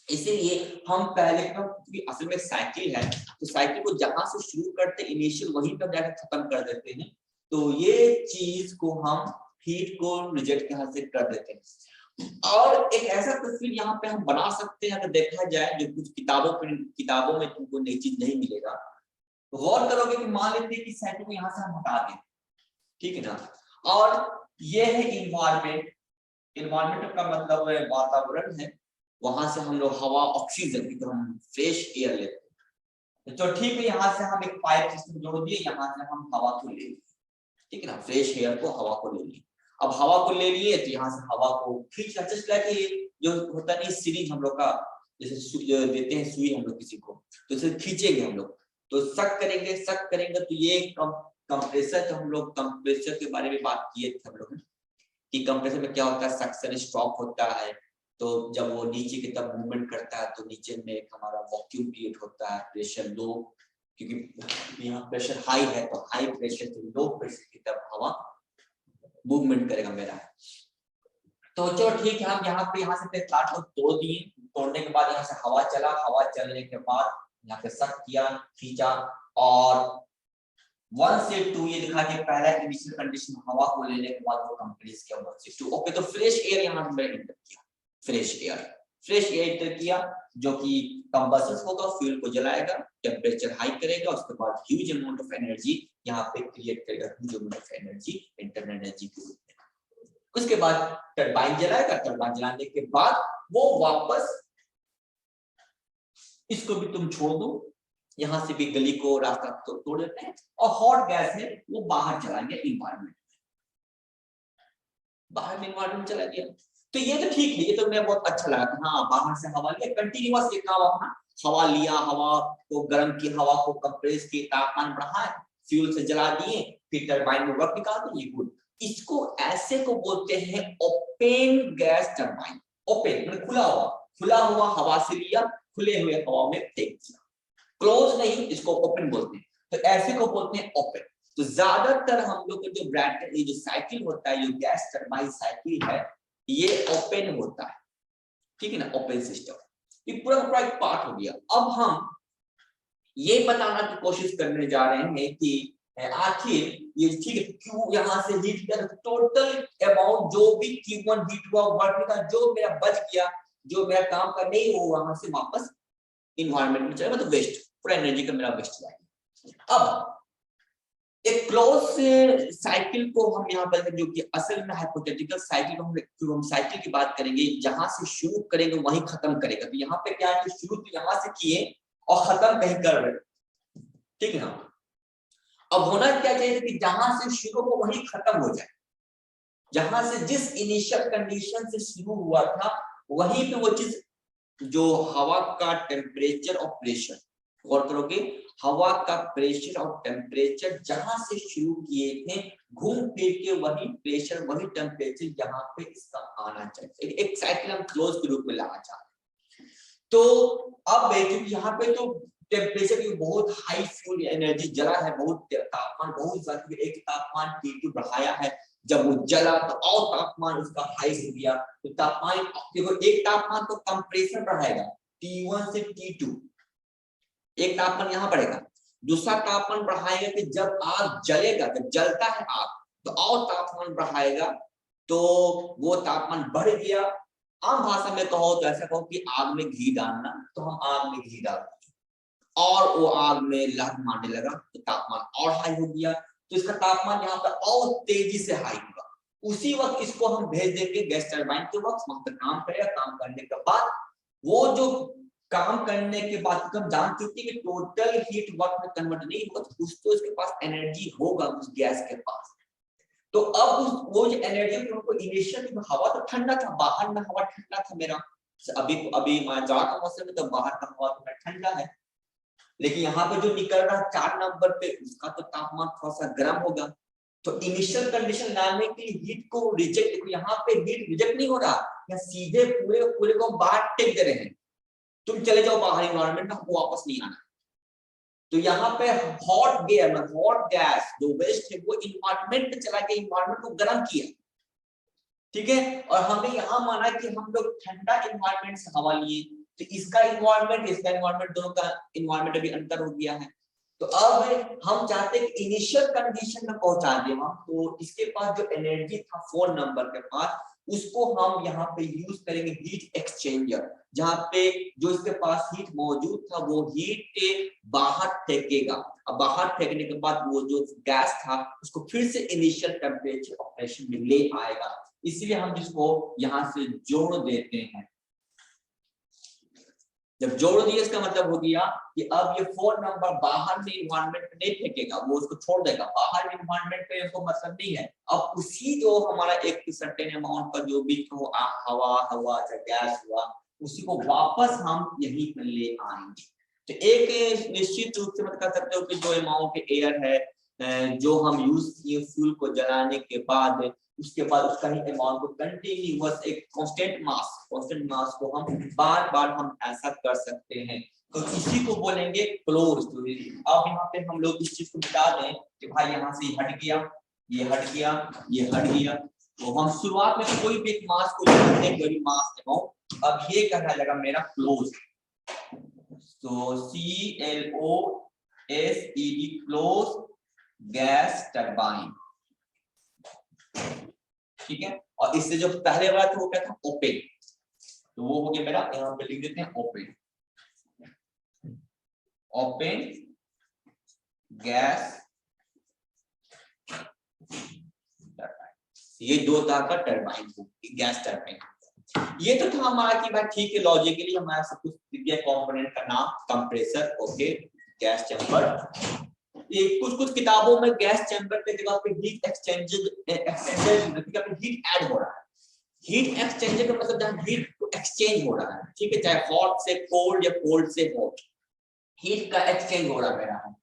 इसीलिए हम पहले क्योंकि असल में साइकिल है तो साइकिल को जहां से शुरू करते इनिशियल वहीं पर जाकर खत्म कर देते हैं। तो ये चीज को हम हीट को रिजेक्ट यहाँ से कर देते हैं। और एक ऐसा तस्वीर यहाँ पे हम बना सकते हैं अगर देखा जाए, जो कुछ किताबों में तुमको नई चीज नहीं मिलेगा। गौर करोगे कि मान लेते हैं कि साइकिल को यहाँ से हम हटा दें, ठीक है ना, और ये है इन्वायरमेंट। इन्वायरमेंट का मतलब है वातावरण है, वहां से हम लोग हवा ऑक्सीजन की हम फ्रेश एयर लेते हैं। तो ठीक है, यहाँ से हम एक पाइप सिस्टम जोड़ दिए, यहाँ से हम हवा को ले लिए, ठीक है ना, फ्रेश एयर को हवा को ले लिए। अब हवा को ले लिए तो यहाँ से हवा को खींच, जस्ट लाइक जो होता नहीं सीरीज हम लोग का, जैसे देते हैं सुई हम लोग किसी को तो इसे खींचेंगे हम लोग, तो सक करेंगे तो ये कंप्रेसर। तो हम लोग कंप्रेसर के बारे में बात किए थे हम लोग कि कंप्रेसर में क्या होता है, सक्शन स्ट्रोक होता है। तो जब वो नीचे की तरफ मूवमेंट करता है तो नीचे में एक हमारा वैक्यूम क्रिएट होता है, प्रेशर लो, क्योंकि यहाँ प्रेशर हाई है तो हाई प्रेशर से लो प्रेशर की तरफ हवा मूवमेंट करेगा मेरा। तो चलो ठीक है, हम यहाँ से प्लाट को तोड़ दिए, तोड़ने के बाद यहाँ से हवा चला, हवा चलने के बाद यहाँ पे सक किया, खींचा, और 1 से 2 ये दिखा के पहला इनिशियल कंडीशन हवा को लेने के बाद वो कंप्रेस किया 1 से 2। ओके, तो फ्रेश एयर यहाँ पे एंटर किया, फ्रेश एयर एंटर किया जो कि कंबशन होगा, फ्यूल को जलाएगा, टेम्परेचर हाई करेगा, उसके बाद ह्यूज अमाउंट ऑफ एनर्जी यहाँ पे क्रिएट करेगा, huge amount of energy, internal energy के रूप में। उसके बाद टरबाइन जलाएगा, टरबाइन जलाने के बाद वो वापस, इसको भी तुम छोड़ दो, यहाँ से भी गली को रास्ता तोड़ देते हैं, और हॉट गैस है वो बाहर चलाएंगे इन्वायरमेंट, बाहर में इन्वायरमेंट चला गया। तो ये तो ठीक है, ये तो मैं बहुत अच्छा लगा, हाँ बाहर से हवा लिया, कंटिन्यूअस ये काम अपना हवा लिया, हवा को गर्म की, हवा को कंप्रेस की, तापमान बढ़ाए, फ्यूल से जला दिए, फिर टरबाइन में वर्क निकाल दिए, गुड। इसको ऐसे को बोलते हैं ओपन गैस टरबाइन। ओपन मतलब खुला हुआ हवा से लिया, खुले हुए हवा में फेंक दिया, क्लोज नहीं, इसको ओपन बोलते हैं। तो ऐसे को बोलते हैं ओपन। तो ज्यादातर हम लोग जो ब्रैकेट, ये जो साइकिल होता है, जो गैस टरबाइन साइकिल है, ये ओपन होता है, ठीक है ना, ओपन सिस्टम। ये पूरा पूरा एक पार्ट हो गया। अब हम ये बताना की कोशिश करने जा रहे हैं कि आखिर ये ठीक है, क्यों यहाँ से हीट किया, टोटल अमाउंट जो भी Q1 हीट हुआ, वर्क का जो मेरा बच गया, जो मेरा काम का नहीं हो, वहां से वापस इन्वायरमेंट में चलेगा, तो वेस्ट, पूरा एनर्जी का मेरा वेस्ट जाएगा। अब एक क्लोज साइकिल को हम यहाँ पर, जो कि असल में हाइपोथेटिकल साइकिल, हम साइकिल की बात करेंगे, जहां से शुरू करेंगे वहीं खत्म करेगा। तो यहाँ पे क्या है कि शुरू तो यहाँ से किए और खत्म कहीं कर रहे, ठीक है ना। अब होना क्या चाहिए कि जहां से शुरू हो वहीं खत्म हो जाए, जहां से जिस इनिशियल कंडीशन से शुरू हुआ था वहीं पे वो चीज, जो हवा का टेम्परेचर और प्रेशर, गौर करोगे हवा का प्रेशर और टेम्परेचर जहां से शुरू किए थे, घूम फिर के वही प्रेशर वही टेम्परेचर यहाँ पे इसका आना चाहिए। एक साइकिल हम क्लोज के रूप में लाना चाहते हैं। तो अब क्योंकि यहाँ पे तो टेम्परेचर की बहुत हाई फ्यूल एनर्जी जला है, बहुत तापमान बहुत ज्यादा, एक तापमान T2 बढ़ाया है, जब वो जला तो और तापमान उसका हाई हो गया। तो तापमान देखो, एक तापमान तो कंप्रेसर बढ़ाएगा T1 से T2, एक तापमान यहाँ बढ़ेगा, दूसरा तापमान बढ़ाएगा कि जब आग जलेगा, जब जलता है आग तो और तापमान बढ़ाएगा, तो वो तापमान बढ़ गया। आम भाषा में कहो तो ऐसा कहो कि आग में घी डालना, तो हम आग में घी डालते और वो आग में लहर मारने लगा तो तापमान और हाई हो गया, तो इसका तापमान यहाँ पर और तेजी से हाई होगा। उसी वक्त इसको हम भेज देंगे गैस टरबाइन के वक्त, वहां पर काम करेगा, काम करने के बाद वो जो काम करने के बाद हम जान चुके कि टोटल हीट वर्क में कन्वर्ट नहीं होगा, तो कुछ तो इसके पास एनर्जी होगा उस गैस के पास। तो अब वो जो एनर्जी उनको इनिशियल में हवा तो ठंडा था, बाहर में हवा ठंडा था मेरा, अभी जाड़ा का मौसम में तो बाहर का हवा तो ठंडा है, लेकिन यहाँ पे जो निकल रहा है 4 नंबर पे उसका तो तापमान थोड़ा सा गर्म होगा। तो इनिशियल कंडीशन लाने के लिए हीट को रिजेक्ट, देखो यहाँ पे हीट रिजेक्ट नहीं हो रहा, या सीधे पूरे पूरे को बाहर टेक दे रहे हैं, तुम चले जाओ बाहर इन्वायरमेंट में, हमको वापस नहीं आना। तो यहाँ पे हॉट एयर, हॉट गैस जो वेस्ट है वो इन्वायरमेंट में चला गया, इन्वायरमेंट को गर्म किया, ठीक है। और हमने यहाँ माना कि हम लोग ठंडा इन्वायरमेंट से हवा लिए, तो इसका इन्वायरमेंट इसका इन्वायरमेंट दोनों का इन्वायरमेंट अभी अंतर हो गया है। तो अब हम चाहते हैं कि इनिशियल कंडीशन में पहुंचा दें हम, तो इसके पास जो एनर्जी था 4 नंबर के पास, उसको हम यहाँ पे यूज करेंगे हीट एक्सचेंजर, जहाँ पे जो इसके पास हीट मौजूद था वो हीट बाहर फेंकेगा। अब बाहर फेंकने के बाद वो जो गैस था उसको फिर से इनिशियल टेम्परेचर ऑपरेशन में ले आएगा, इसलिए हम इसको यहाँ से जोड़ देते हैं। जब जोड़ दिए इसका मतलब हो गया कि अब ये 4 नंबर बाहर में इन्वायरमेंट में नहीं फेंकेगा, वो उसको छोड़ देगा, बाहर इन्वायरमेंट में इसको मतलब नहीं है। अब उसी जो हमारा एक सर्टेन अमाउंट का जो भी हवा या गैस हुआ, उसी को वापस हम यहीं पर ले आएंगे। तो एक निश्चित रूप से मतलब कर सकते हो कि जो अमाउंट एयर है जो हम यूज किए फ्यूल को जलाने के बाद, उसके बाद उसका ही अमाउंट को कंटिन्यूअस एक कांस्टेंट मास को हम बार बार हम ऐसा कर सकते हैं, तो इसी को बोलेंगे क्लोज। तो अब यहाँ पे हम लोग इस चीज को बता दें कि भाई यहाँ से हट गया, ये हट गया, ये हट गया, तो हम शुरुआत में कोई भी एक मास को लेते हैं, कोई मास अमाउंट, अब ये कहने लगा मेरा क्लोज। तो CLOSED क्लोज गैस टरबाइन, ठीक है। और इससे जो पहले वाला था वो क्या था, ओपेन, तो वो हो गया मेरा, यहाँ पे लिख देते हैं ओपेन, ओपेन गैस टरबाइन। ये 2 तरह का टरबाइन हो, गैस टरबाइन। ये तो था हमारा कि भाई ठीक है, लॉजिकली हमारा सब कुछ दिया, कंपोनेंट का नाम कंप्रेसर, ओके, गैस चैम्बर। कुछ किताबों में गैस चैम्बर के जगह पे हीट एक्सचेंजर हीट ऐड हो रहा है। हीट एक्सचेंजर का मतलब जहां हीट एक्सचेंज हो रहा है, ठीक है, चाहे हॉट से कोल्ड या कोल्ड से हॉट, हीट का एक्सचेंज हो रहा मेरा है।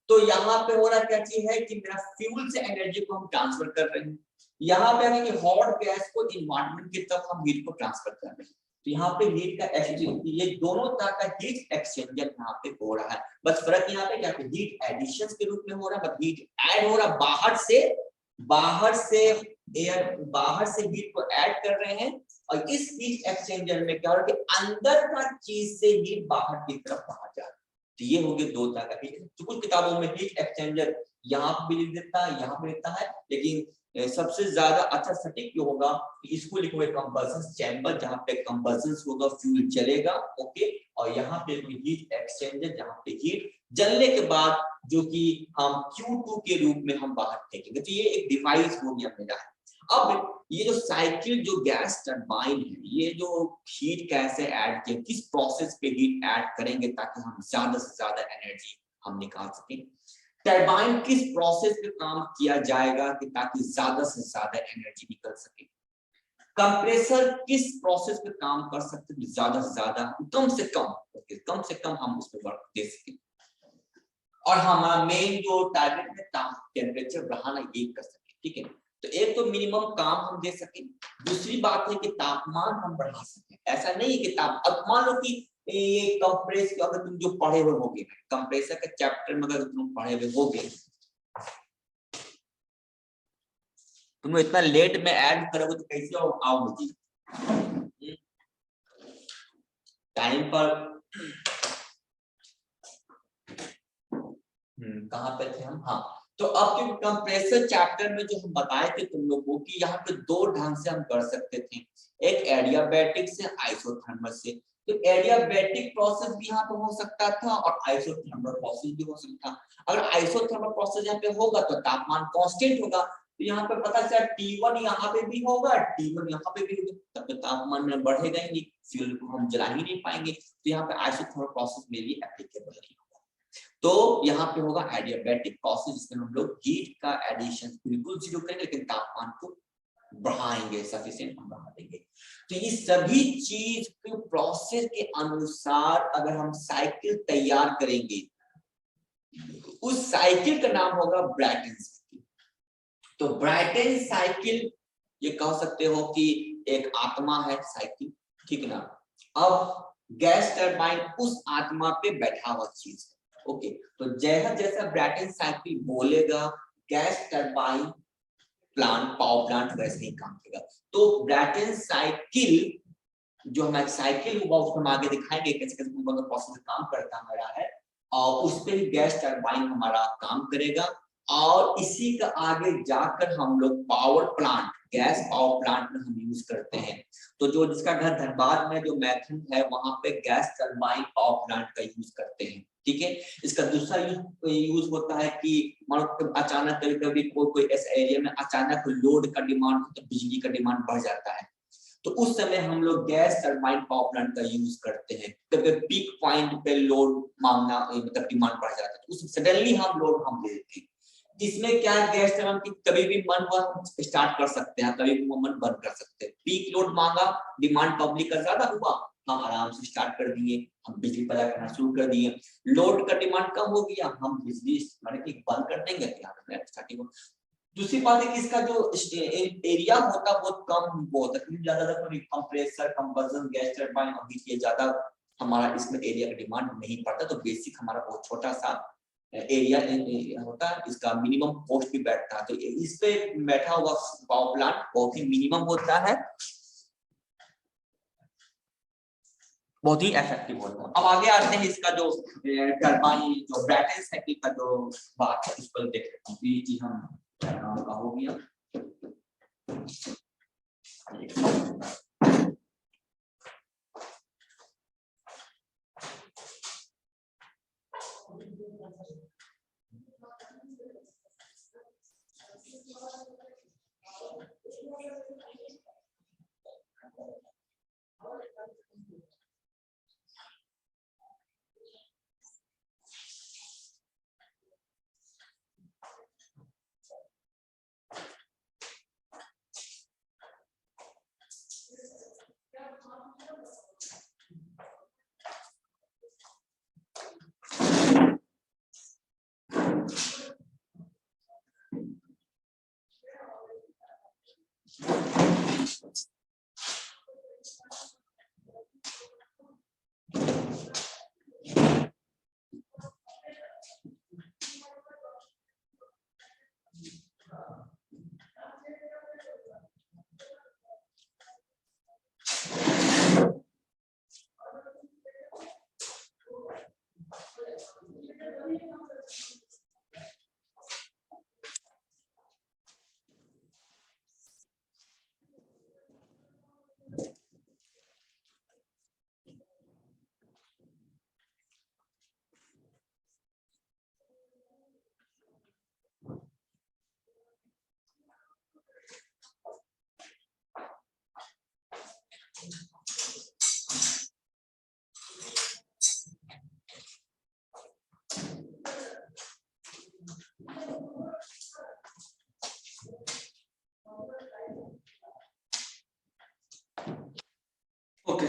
तो यहाँ पे हो रहा क्या चीज है कि मेरा फ्यूल से एनर्जी को हम ट्रांसफर कर रहे हैं, यहाँ पे है कि हॉट गैस को इन्वायरमेंट की तरफ हम हीट को ट्रांसफर कर रहे हैं, तो यहाँ पे हीट का एक्सचेंज, ये दोनों तरह का हीट एक्सचेंजर यहाँ पे हो रहा है। बस फर्क यहाँ पे क्या है, हीट एडिशन के रूप में हो रहा है, बट हीट ऐड हो रहा है, बाहर से एयर, बाहर से हीट को ऐड कर रहे हैं। और इस हीट एक्सचेंजर में क्या हो रहा है कि अंदर का चीज से हीट बाहर की तरफ बाहर जा रहा है। तो ये हो गया 2 तरह का हीट। तो कुछ किताबों में हीट एक्सचेंजर यहाँ पे भी लिख देता है, यहाँ पे लिखता है, लेकिन सबसे ज्यादा अच्छा सटीक जो होगा इसको लिखोगे कंबशन चैम्बर, जहाँ पे कंबशन होगा, फ्यूल जलेगा, ओके। और यहाँ पे हीट एक्सचेंजर, जहाँ पे हीट जलने के बाद जो कि हम Q2 के रूप में हम बाहर फेंकेंगे। तो ये एक डिवाइस हो गया मेरा। अब ये जो साइकिल, जो गैस टरबाइन है, ये जो हीट कैसे ऐड किया, किस प्रोसेस पे हीट ऐड करेंगे ताकि हम ज्यादा से ज्यादा एनर्जी हम निकाल सकें। टरबाइन किस प्रोसेस पे काम किया जाएगा कि ताकि ज्यादा से ज्यादा एनर्जी निकल सके। कंप्रेसर किस प्रोसेस पे काम कर सकते हैं, ज्यादा से ज्यादा कम से कम हम उस पर वर्क दे सके। और हमारा मेन जो टारगेट है टेम्परेचर बढ़ाना, ये कर सके, ठीक है। तो एक तो मिनिमम काम हम दे सके, दूसरी बात है कि तापमान हम बढ़ा सके। ऐसा नहीं है कि अब मान लो कि ये कंप्रेस, अगर तुम जो पढ़े हुए होगे कंप्रेसर के चैप्टर में, अगर तुम पढ़े हुए होगे, तुम इतना लेट में ऐड करोगे तो कैसे आओगे टाइम पर। कहाँ पे थे हम, हाँ। तो अब क्योंकि कंप्रेसर चैप्टर में जो हम बताए थे तुम लोगों की, यहाँ पे 2 ढंग से हम कर सकते थे, एक एडियाबैटिक से, आइसोथर्मल से। तो एडियाबैटिक प्रोसेस भी यहाँ पे हो सकता था और आइसोथर्मल प्रोसेस भी हो सकता था। अगर आइसोथर्मल प्रोसेस यहाँ पे होगा तो तापमान कांस्टेंट होगा, तो यहाँ पे पता चला T1 यहाँ पे भी होगा, T1 यहाँ पे भी होगा, तब तो तापमान में बढ़ेगा ही नहीं, फ्यूल को हम जला ही नहीं पाएंगे। तो यहाँ पे आइसोथर्मल प्रोसेस में भी एप्लीकेबल नहीं होगा। तो यहाँ पे होगा एडियाबैटिक प्रोसेस, जिसमें हम लोग हीट का एडिशन बिल्कुल 0 करेंगे, लेकिन तापमान को बढ़ाएंगे, सफिशिएंट हम बढ़ा देंगे। तो ये सभी चीज के प्रोसेस के अनुसार अगर हम साइकिल तैयार करेंगे उस साइकिल का नाम होगा ब्राइटन साइकिल। तो ब्राइटन साइकिल ये कह सकते हो कि एक आत्मा है साइकिल, ठीक ना। अब गैस टरबाइन उस आत्मा पे बैठा हुआ चीज है। ओके, तो जैसा जैसा ब्राइटन साइकिल बोलेगा gas turbine plant, power plant वैसे ही काम करेगा। तो ब्राइटन साइकिल जो हमारा साइकिल हुआ उसको हम आगे दिखाएंगे कैसे कैसे प्रोसेस काम करता हमारा है, और उस पे ही गैस टरबाइन हमारा काम करेगा। और इसी का आगे जाकर हम लोग power plant, gas power plant में हम यूज करते हैं। तो जो जिसका घर धनबाद में जो मैथन है वहां पे गैस टरबाइन पावर प्लांट का यूज करते हैं, ठीक है। इसका दूसरा यूज होता है कि मानो अचानक कभी कभी कोई ऐसे एरिया में अचानक लोड का डिमांड हो तो बिजली का डिमांड बढ़ जाता है, तो उस समय हम लोग गैस टरबाइन पावर प्लांट का यूज करते हैं। कभी पीक पॉइंट पे लोड मांगना मतलब डिमांड बढ़ जाता है तो उस सडनली हम लोड हम दे देते हैं। इसमें क्या गैस टरबाइन की कभी भी मन हुआ स्टार्ट कर सकते हैं, कभी भी मन बंद कर सकते हैं। पीक लोड मांगा, डिमांड पब्लिक का ज्यादा हुआ, हम आराम से स्टार्ट कर दिए, हम बिजली पैदा करना शुरू कर दिए। लोड का डिमांड कम हो गया, हम बिजली मतलब कि बंद कर देंगे, स्टार्टिंग। दूसरी बात है कि इसका जो एरिया होता है बहुत कम होता है, ज्यादा कंप्रेसर, कंबसन, गैस टरबाइन और ये ज्यादा हमारा इसमें एरिया का डिमांड नहीं पड़ता। तो बेसिक हमारा बहुत छोटा सा एरिया होता है, इसका मिनिमम कॉस्ट भी बैठता है। तो इस पे बैठा हुआ पावर प्लांट बहुत ही मिनिमम होता है, बहुत ही इफेक्टिव होता है। अब आगे आते हैं इसका जो टरबाइन जो ब्राइटन साइकिल का जो बात है इस पर देखते हैं। ये चीज हम का हो गया। ओके,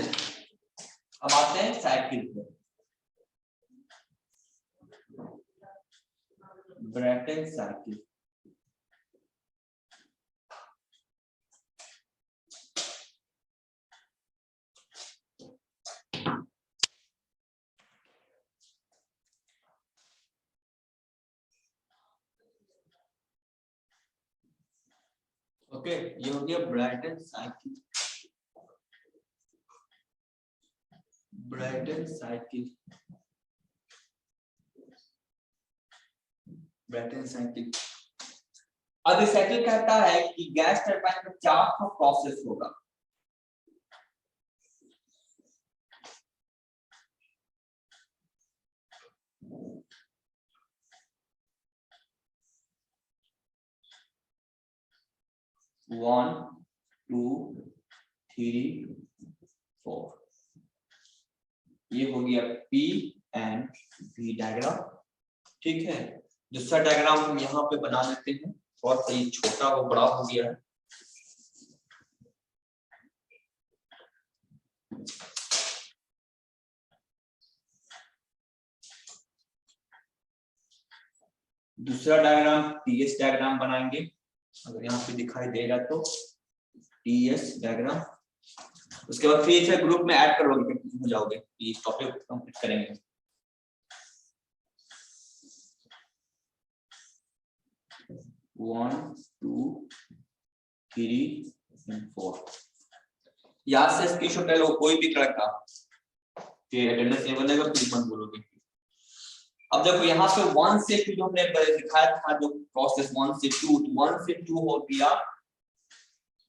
अब आते हैं साइकिल पे। ब्राइटन साइकिल ओके, ये हो गया Brayton cycle. Brayton cycle, Brayton cycle. अब इस साइकिल कहता है कि गैस टरबाइन में 4 प्रोसेस होगा। One, two, three, four. ये हो गया पी एंड वी डायग्राम, ठीक है। दूसरा डायग्राम हम यहाँ पे बना लेते हैं, बहुत ही छोटा वो बड़ा हो गया है। दूसरा डायग्राम टीएस डायग्राम बनाएंगे, अगर यहाँ पे दिखाई दे रहा तो टीएस डायग्राम। उसके बाद फिर से ग्रुप में ऐड करोगे, हो जाओगे, इस टॉपिक कंप्लीट करेंगे। One two three and four, याद से स्क्रीनशॉट ले लो कोई भी कलर का, फिर अटेंडेंस नहीं बनेगा फिर मत बोलोगे। अब देखो यहाँ पे 1 से 2 जो हमने दिखाया था, जो प्रोसेस 1 से 2, 1 से 2 हो गया,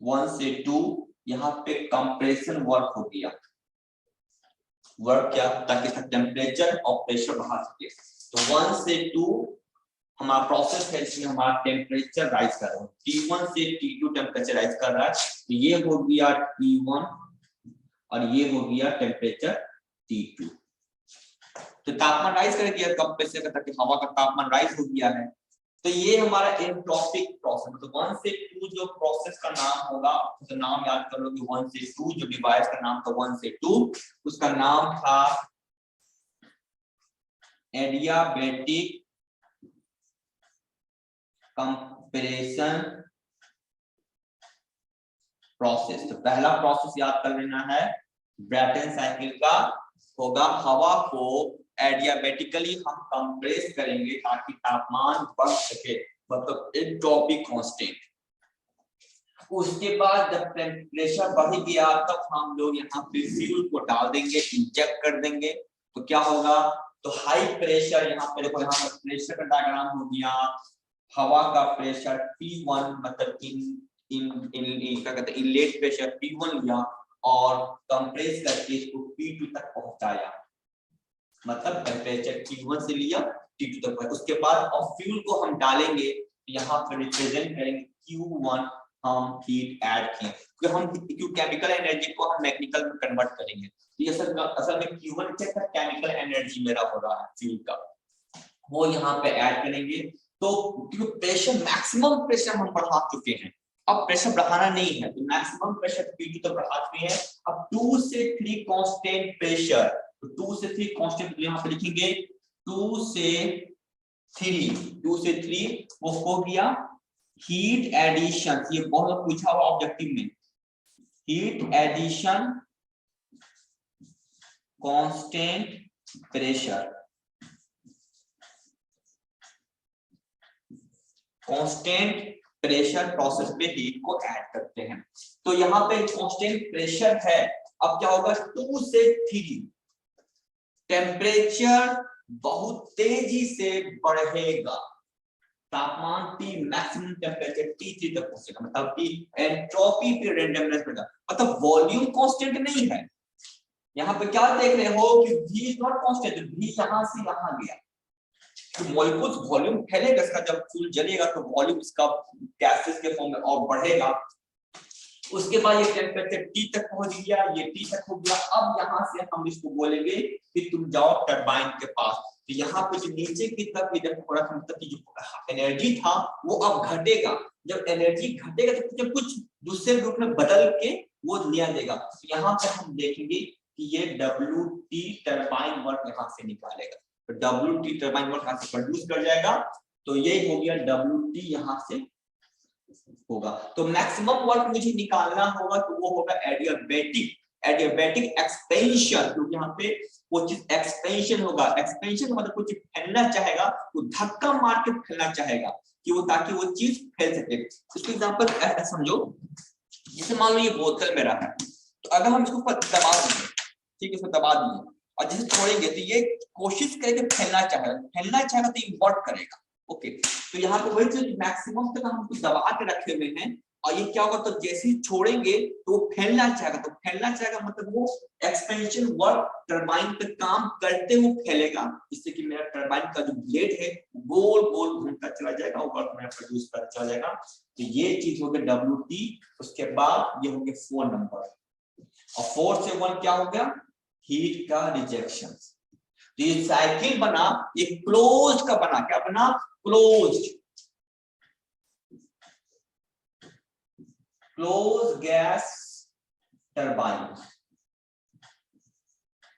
1 से 2 यहाँ पे कंप्रेशन वर्क हो गया। वर्क क्या, ताकि इसका टेम्परेचर और प्रेशर बढ़ा सके। तो 1 से 2 हमारा प्रोसेस है, इसमें हमारा टेम्परेचर राइज कर रहा है, T1 से T2 टेम्परेचर राइज कर रहा है। तो ये हो गया T1 और ये हो गया टेम्परेचर T2। तो तापमान राइज कर दिया कंप्रेसर का, ताकि हवा का तापमान राइज हो गया है। तो ये हमारा एंट्रोपिक प्रोसेस, मतलब 1 से 2 जो प्रोसेस का नाम होगा, उसका नाम याद कर लो कि 1 से 2 जो डिवाइस का नाम था 1 से 2, उसका नाम था एडियाबैटिक कंप्रेशन प्रोसेस। तो पहला प्रोसेस याद कर लेना है, ब्रेटन साइकिल का होगा, हवा को एडियाबैटिकली हम कंप्रेस करेंगे ताकि तापमान बढ़ सके, मतलब एंट्रोपी कांस्टेंट। उसके बाद जब टेम्परेचर बढ़ गया तब हम लोग यहाँ पे फ्यूल को डाल देंगे, इंजेक्ट कर देंगे। तो क्या होगा, तो हाई प्रेशर, यहाँ पे देखो, यहाँ पर प्रेशर का डायग्राम हो गया, हवा का प्रेशर P1, मतलब क्या कहते हैं इनलेट प्रेशर P1 लिया और कंप्रेस करके इसको P2 तक पहुंचाया, मतलब टेम्परेचर T1 से लिया T2 तक। उसके बाद और फ्यूल को हम डालेंगे, यहाँ पर रिप्रेजेंट करेंगे Q1, हम हीट ऐड किए, क्योंकि हम केमिकल एनर्जी को हम मैकेनिकल में कन्वर्ट करेंगे। ये असल में Q1 क्या केमिकल एनर्जी मेरा हो रहा है फ्यूल का, वो यहाँ पे ऐड करेंगे। तो क्योंकि प्रेशर, मैक्सिमम प्रेशर हम बढ़ा चुके हैं, अब प्रेशर बढ़ाना नहीं है, तो मैक्सिमम प्रेशर P2 तक बढ़ा चुके हैं। अब 2 से 3 कांस्टेंट प्रेशर, तो 2 से 3 कांस्टेंट यहाँ पे लिखेंगे, 2 से 3 वो हो गया हीट एडिशन। ये बहुत पूछा हुआ ऑब्जेक्टिव में, heat addition constant pressure, constant pressure process पे हीट को ऐड करते हैं। तो यहाँ पे कांस्टेंट प्रेशर है। अब क्या होगा, 2 से 3 टेम्परेचर बहुत तेजी से बढ़ेगा, तापमान T मैक्सिमम टेम्परेचर T3 तक पहुंचेगा, मतलब कि एंट्रोपी पे रेंडमनेस बढ़ेगा, मतलब वॉल्यूम कांस्टेंट नहीं है। यहाँ पे क्या देख रहे हो कि V is not constant, V यहाँ से यहाँ गया, तो वॉल्यूम फैलेगा इसका, जब फ्यूल जलेगा तो वॉल्यूम इसका गैसेस के फॉर्म में और बढ़ेगा। उसके बाद ये टेम्परेचर T तक पहुंच गया, ये T तक हो गया। अब यहाँ से हम इसको बोलेंगे कि तुम जाओ टरबाइन के पास। तो यहाँ पे जो नीचे की तरफ इधर थोड़ा सा, मतलब कि जो एनर्जी था वो अब घटेगा। जब एनर्जी घटेगा तो कुछ दूसरे रूप में बदल के वो लिया देगा। तो यहाँ पे हम देखेंगे कि ये WT टरबाइन वर्क यहाँ से निकालेगा, तो WT टरबाइन वर्क यहाँ से प्रोड्यूस कर जाएगा। तो ये हो गया WT यहाँ से होगा। तो मैक्सिमम वर्क मुझे निकालना होगा, तो वो होगा एडियाबैटिक एक्सपेंशन, क्योंकि यहाँ पे वो चीज एक्सपेंशन होगा। एक्सपेंशन मतलब कुछ फैलना चाहेगा, वो धक्का मार के फैलना चाहेगा कि वो, ताकि वो चीज फैल सके। इसको एग्जांपल ऐसा समझो, जैसे मान लो ये बोतल मेरा है, तो अगर हम इसको दबा देंगे, ठीक है, इसको दबा दिए और जैसे छोड़ेंगे तो ये कोशिश करेगा फैलना चाहेगा तो ये वर्क करेगा। ओके, तो यहाँ पे वही चीज मैक्सिमम तक हम उसको दबा के रखे हुए हैं, और ये क्या होगा, तो जैसे ही छोड़ेंगे तो वो फैलना चाहेगा, मतलब वो एक्सपेंशन वर्क टरबाइन पे काम करते हुए फैलेगा, जिससे कि मेरा टरबाइन का जो ब्लेड है गोल गोल घूमता चला जाएगा, वो वर्क मेरा प्रोड्यूस करता चला जाएगा। तो ये चीज हो गया WT। उसके बाद ये हो गया 4 नंबर, और 4 से 1 क्या हो गया, हीट का रिजेक्शन। तो ये साइकिल बना, ये क्लोज का बना, क्या बना, क्लोज गैस टरबाइन।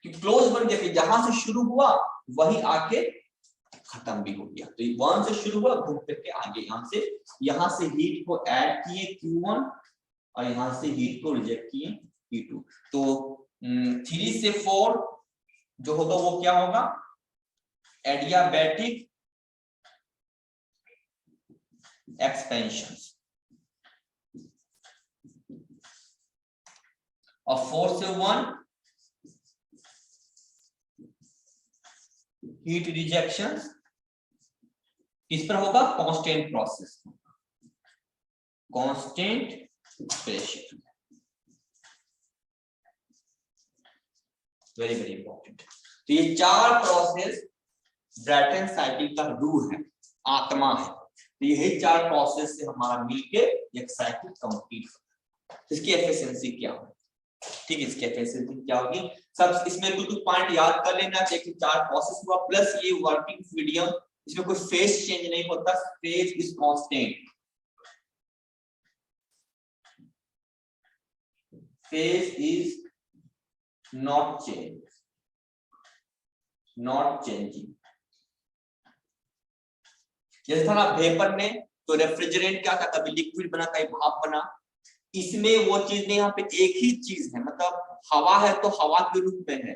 क्लोज बन गया कि जहां से शुरू हुआ वही आके खत्म भी हो गया। तो 1 से शुरू हुआ, घूम फिर के आगे यहाँ से हीट को ऐड किए Q1 और यहाँ से हीट को रिजेक्ट किए Q2। तो 3 से 4 जो होगा वो क्या होगा, एडियाबैटिक एक्सपेंशन, और 4 से 1 हीट रिजेक्शन। किस पर होगा, constant process, constant pressure. Very very important. तो ये 4 प्रोसेस ब्रैटन साइकिल का रूह है, आत्मा है। तो यही 4 प्रोसेस से हमारा मिलके एक साइकिल कंप्लीट होता है। इसकी एफिशिएंसी क्या है, ठीक है, इसकी एफिशिएंसी क्या होगी, सब इसमें कुछ पॉइंट याद कर लेना चाहिए कि 4 प्रोसेस हुआ प्लस ये वर्किंग मीडियम, इसमें कोई फेज चेंज नहीं होता, phase is constant, phase is not change, not changing. जैसे था ना वेपर में, तो रेफ्रिजरेंट क्या था, कभी लिक्विड बना कभी भाप बना, इसमें वो चीज नहीं, यहाँ पे एक ही चीज है, मतलब हवा है तो हवा के रूप में है,